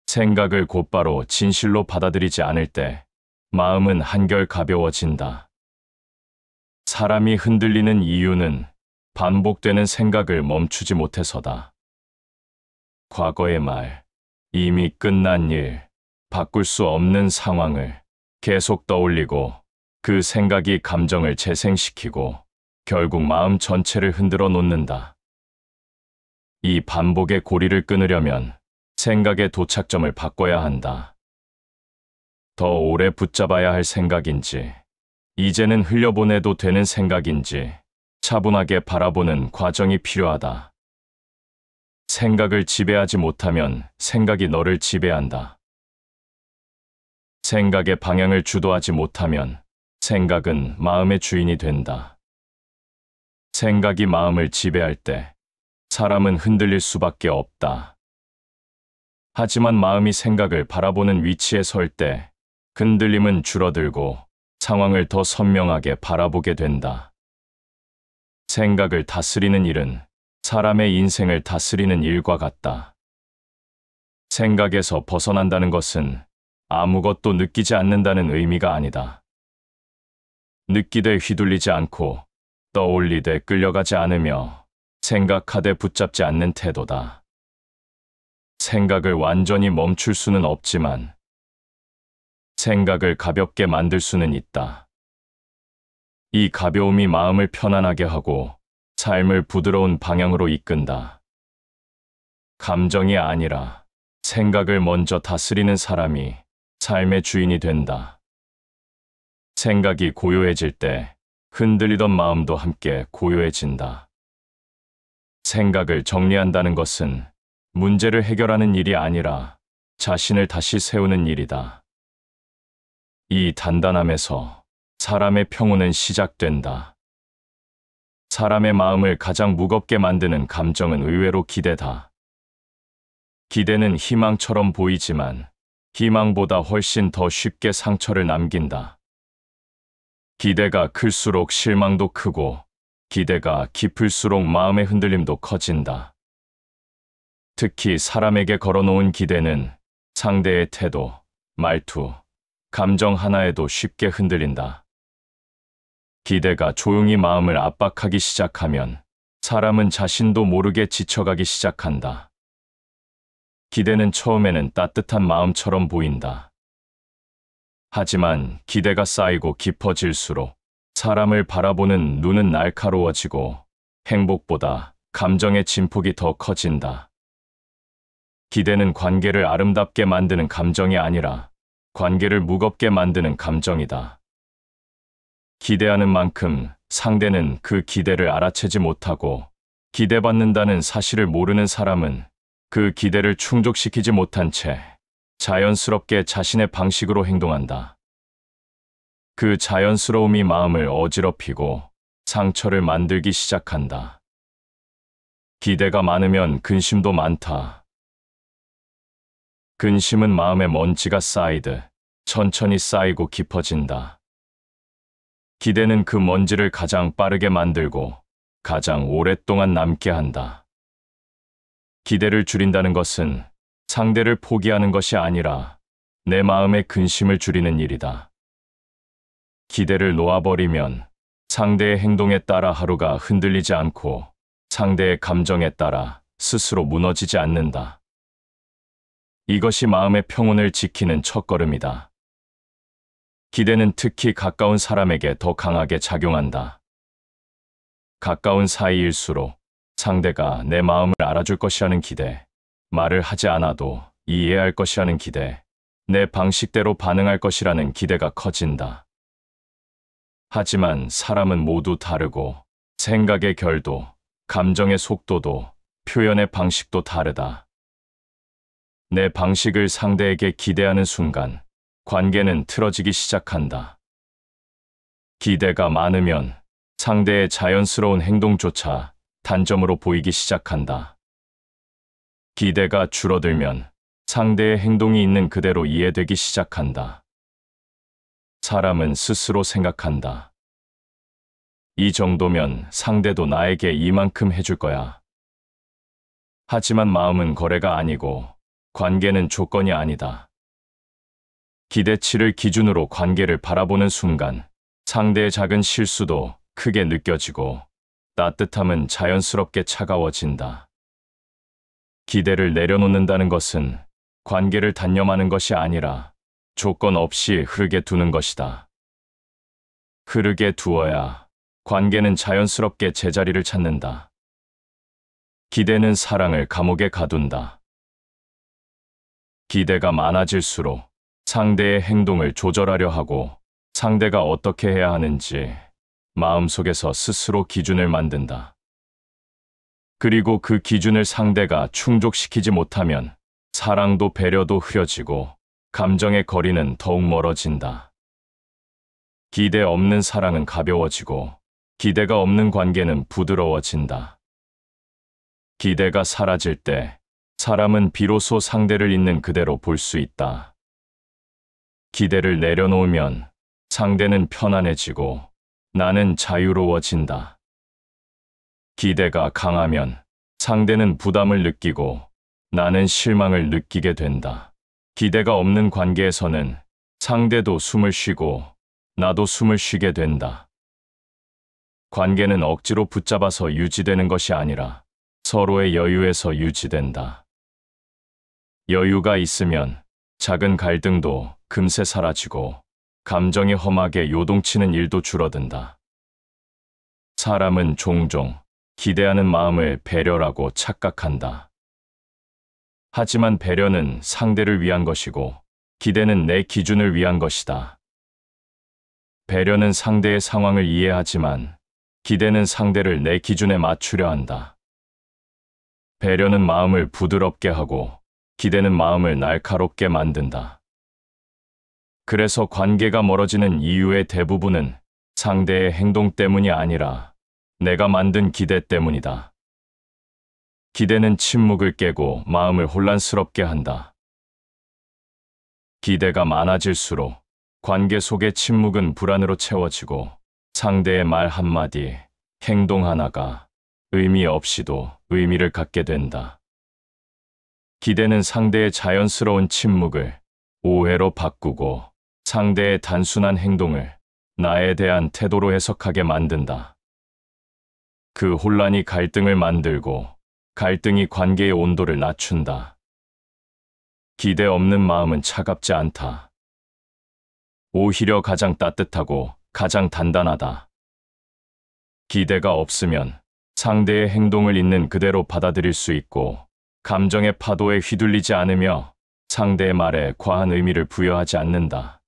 생각을 곧바로 진실로 받아들이지 않을 때 마음은 한결 가벼워진다. 사람이 흔들리는 이유는 반복되는 생각을 멈추지 못해서다. 과거의 말, 이미 끝난 일, 바꿀 수 없는 상황을 계속 떠올리고 그 생각이 감정을 재생시키고 결국 마음 전체를 흔들어 놓는다. 이 반복의 고리를 끊으려면 생각의 도착점을 바꿔야 한다. 더 오래 붙잡아야 할 생각인지, 이제는 흘려보내도 되는 생각인지 차분하게 바라보는 과정이 필요하다. 생각을 지배하지 못하면 생각이 너를 지배한다. 생각의 방향을 주도하지 못하면 생각은 마음의 주인이 된다. 생각이 마음을 지배할 때 사람은 흔들릴 수밖에 없다. 하지만 마음이 생각을 바라보는 위치에 설 때 흔들림은 줄어들고 상황을 더 선명하게 바라보게 된다. 생각을 다스리는 일은 사람의 인생을 다스리는 일과 같다. 생각에서 벗어난다는 것은 아무것도 느끼지 않는다는 의미가 아니다. 느끼되 휘둘리지 않고 떠올리되 끌려가지 않으며 생각하되 붙잡지 않는 태도다. 생각을 완전히 멈출 수는 없지만 생각을 가볍게 만들 수는 있다. 이 가벼움이 마음을 편안하게 하고 삶을 부드러운 방향으로 이끈다. 감정이 아니라 생각을 먼저 다스리는 사람이 삶의 주인이 된다. 생각이 고요해질 때 흔들리던 마음도 함께 고요해진다. 생각을 정리한다는 것은 문제를 해결하는 일이 아니라 자신을 다시 세우는 일이다. 이 단단함에서 사람의 평온은 시작된다. 사람의 마음을 가장 무겁게 만드는 감정은 의외로 기대다. 기대는 희망처럼 보이지만 희망보다 훨씬 더 쉽게 상처를 남긴다. 기대가 클수록 실망도 크고 기대가 깊을수록 마음의 흔들림도 커진다. 특히 사람에게 걸어놓은 기대는 상대의 태도, 말투, 감정 하나에도 쉽게 흔들린다. 기대가 조용히 마음을 압박하기 시작하면 사람은 자신도 모르게 지쳐가기 시작한다. 기대는 처음에는 따뜻한 마음처럼 보인다. 하지만 기대가 쌓이고 깊어질수록 사람을 바라보는 눈은 날카로워지고 행복보다 감정의 진폭이 더 커진다. 기대는 관계를 아름답게 만드는 감정이 아니라 관계를 무겁게 만드는 감정이다. 기대하는 만큼 상대는 그 기대를 알아채지 못하고 기대받는다는 사실을 모르는 사람은 그 기대를 충족시키지 못한 채 자연스럽게 자신의 방식으로 행동한다. 그 자연스러움이 마음을 어지럽히고 상처를 만들기 시작한다. 기대가 많으면 근심도 많다. 근심은 마음에 먼지가 쌓이듯 천천히 쌓이고 깊어진다. 기대는 그 먼지를 가장 빠르게 만들고 가장 오랫동안 남게 한다. 기대를 줄인다는 것은 상대를 포기하는 것이 아니라 내 마음의 근심을 줄이는 일이다. 기대를 놓아버리면 상대의 행동에 따라 하루가 흔들리지 않고 상대의 감정에 따라 스스로 무너지지 않는다. 이것이 마음의 평온을 지키는 첫걸음이다. 기대는 특히 가까운 사람에게 더 강하게 작용한다. 가까운 사이일수록 상대가 내 마음을 알아줄 것이라는 기대, 말을 하지 않아도 이해할 것이라는 기대, 내 방식대로 반응할 것이라는 기대가 커진다. 하지만 사람은 모두 다르고 생각의 결도, 감정의 속도도, 표현의 방식도 다르다. 내 방식을 상대에게 기대하는 순간 관계는 틀어지기 시작한다. 기대가 많으면 상대의 자연스러운 행동조차 단점으로 보이기 시작한다. 기대가 줄어들면 상대의 행동이 있는 그대로 이해되기 시작한다. 사람은 스스로 생각한다. 이 정도면 상대도 나에게 이만큼 해줄 거야. 하지만 마음은 거래가 아니고 관계는 조건이 아니다. 기대치를 기준으로 관계를 바라보는 순간 상대의 작은 실수도 크게 느껴지고 따뜻함은 자연스럽게 차가워진다. 기대를 내려놓는다는 것은 관계를 단념하는 것이 아니라 조건 없이 흐르게 두는 것이다. 흐르게 두어야 관계는 자연스럽게 제자리를 찾는다. 기대는 사랑을 감옥에 가둔다. 기대가 많아질수록 상대의 행동을 조절하려 하고 상대가 어떻게 해야 하는지 마음속에서 스스로 기준을 만든다. 그리고 그 기준을 상대가 충족시키지 못하면 사랑도 배려도 흐려지고 감정의 거리는 더욱 멀어진다. 기대 없는 사랑은 가벼워지고 기대가 없는 관계는 부드러워진다. 기대가 사라질 때 사람은 비로소 상대를 있는 그대로 볼 수 있다. 기대를 내려놓으면 상대는 편안해지고 나는 자유로워진다. 기대가 강하면 상대는 부담을 느끼고 나는 실망을 느끼게 된다. 기대가 없는 관계에서는 상대도 숨을 쉬고 나도 숨을 쉬게 된다. 관계는 억지로 붙잡아서 유지되는 것이 아니라 서로의 여유에서 유지된다. 여유가 있으면 작은 갈등도 금세 사라지고 감정이 험하게 요동치는 일도 줄어든다. 사람은 종종 기대하는 마음을 배려라고 착각한다. 하지만 배려는 상대를 위한 것이고 기대는 내 기준을 위한 것이다. 배려는 상대의 상황을 이해하지만 기대는 상대를 내 기준에 맞추려 한다. 배려는 마음을 부드럽게 하고 기대는 마음을 날카롭게 만든다. 그래서 관계가 멀어지는 이유의 대부분은 상대의 행동 때문이 아니라 내가 만든 기대 때문이다. 기대는 침묵을 깨고 마음을 혼란스럽게 한다. 기대가 많아질수록 관계 속의 침묵은 불안으로 채워지고 상대의 말 한마디, 행동 하나가 의미 없이도 의미를 갖게 된다. 기대는 상대의 자연스러운 침묵을 오해로 바꾸고 상대의 단순한 행동을 나에 대한 태도로 해석하게 만든다. 그 혼란이 갈등을 만들고 갈등이 관계의 온도를 낮춘다. 기대 없는 마음은 차갑지 않다. 오히려 가장 따뜻하고 가장 단단하다. 기대가 없으면 상대의 행동을 있는 그대로 받아들일 수 있고 감정의 파도에 휘둘리지 않으며 상대의 말에 과한 의미를 부여하지 않는다.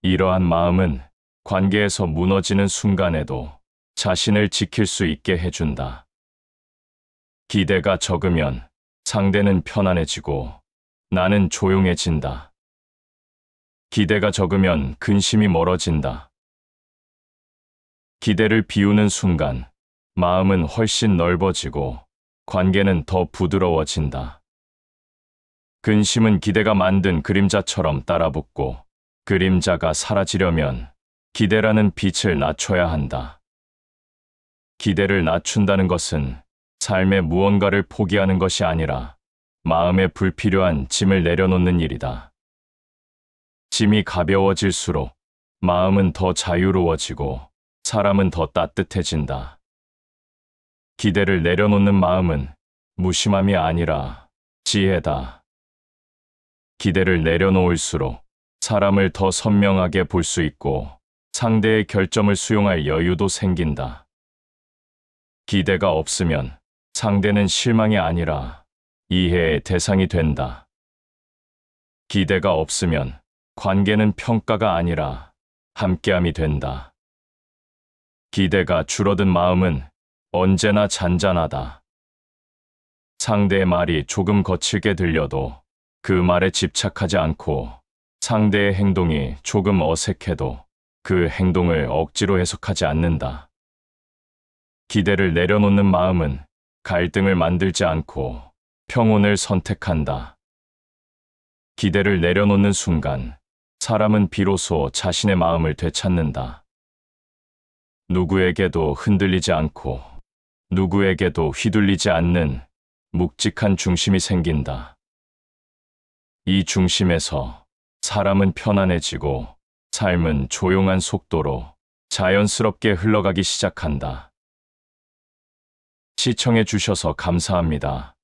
이러한 마음은 관계에서 무너지는 순간에도 자신을 지킬 수 있게 해준다. 기대가 적으면 상대는 편안해지고 나는 조용해진다. 기대가 적으면 근심이 멀어진다. 기대를 비우는 순간 마음은 훨씬 넓어지고 관계는 더 부드러워진다. 근심은 기대가 만든 그림자처럼 따라붙고 그림자가 사라지려면 기대라는 빛을 낮춰야 한다. 기대를 낮춘다는 것은 삶의 무언가를 포기하는 것이 아니라 마음에 불필요한 짐을 내려놓는 일이다. 짐이 가벼워질수록 마음은 더 자유로워지고 사람은 더 따뜻해진다. 기대를 내려놓는 마음은 무심함이 아니라 지혜다. 기대를 내려놓을수록 사람을 더 선명하게 볼 수 있고 상대의 결점을 수용할 여유도 생긴다. 기대가 없으면 상대는 실망이 아니라 이해의 대상이 된다. 기대가 없으면 관계는 평가가 아니라 함께함이 된다. 기대가 줄어든 마음은 언제나 잔잔하다. 상대의 말이 조금 거칠게 들려도 그 말에 집착하지 않고 상대의 행동이 조금 어색해도 그 행동을 억지로 해석하지 않는다. 기대를 내려놓는 마음은 갈등을 만들지 않고 평온을 선택한다. 기대를 내려놓는 순간 사람은 비로소 자신의 마음을 되찾는다. 누구에게도 흔들리지 않고 누구에게도 휘둘리지 않는 묵직한 중심이 생긴다. 이 중심에서 사람은 편안해지고 삶은 조용한 속도로 자연스럽게 흘러가기 시작한다. 시청해 주셔서 감사합니다.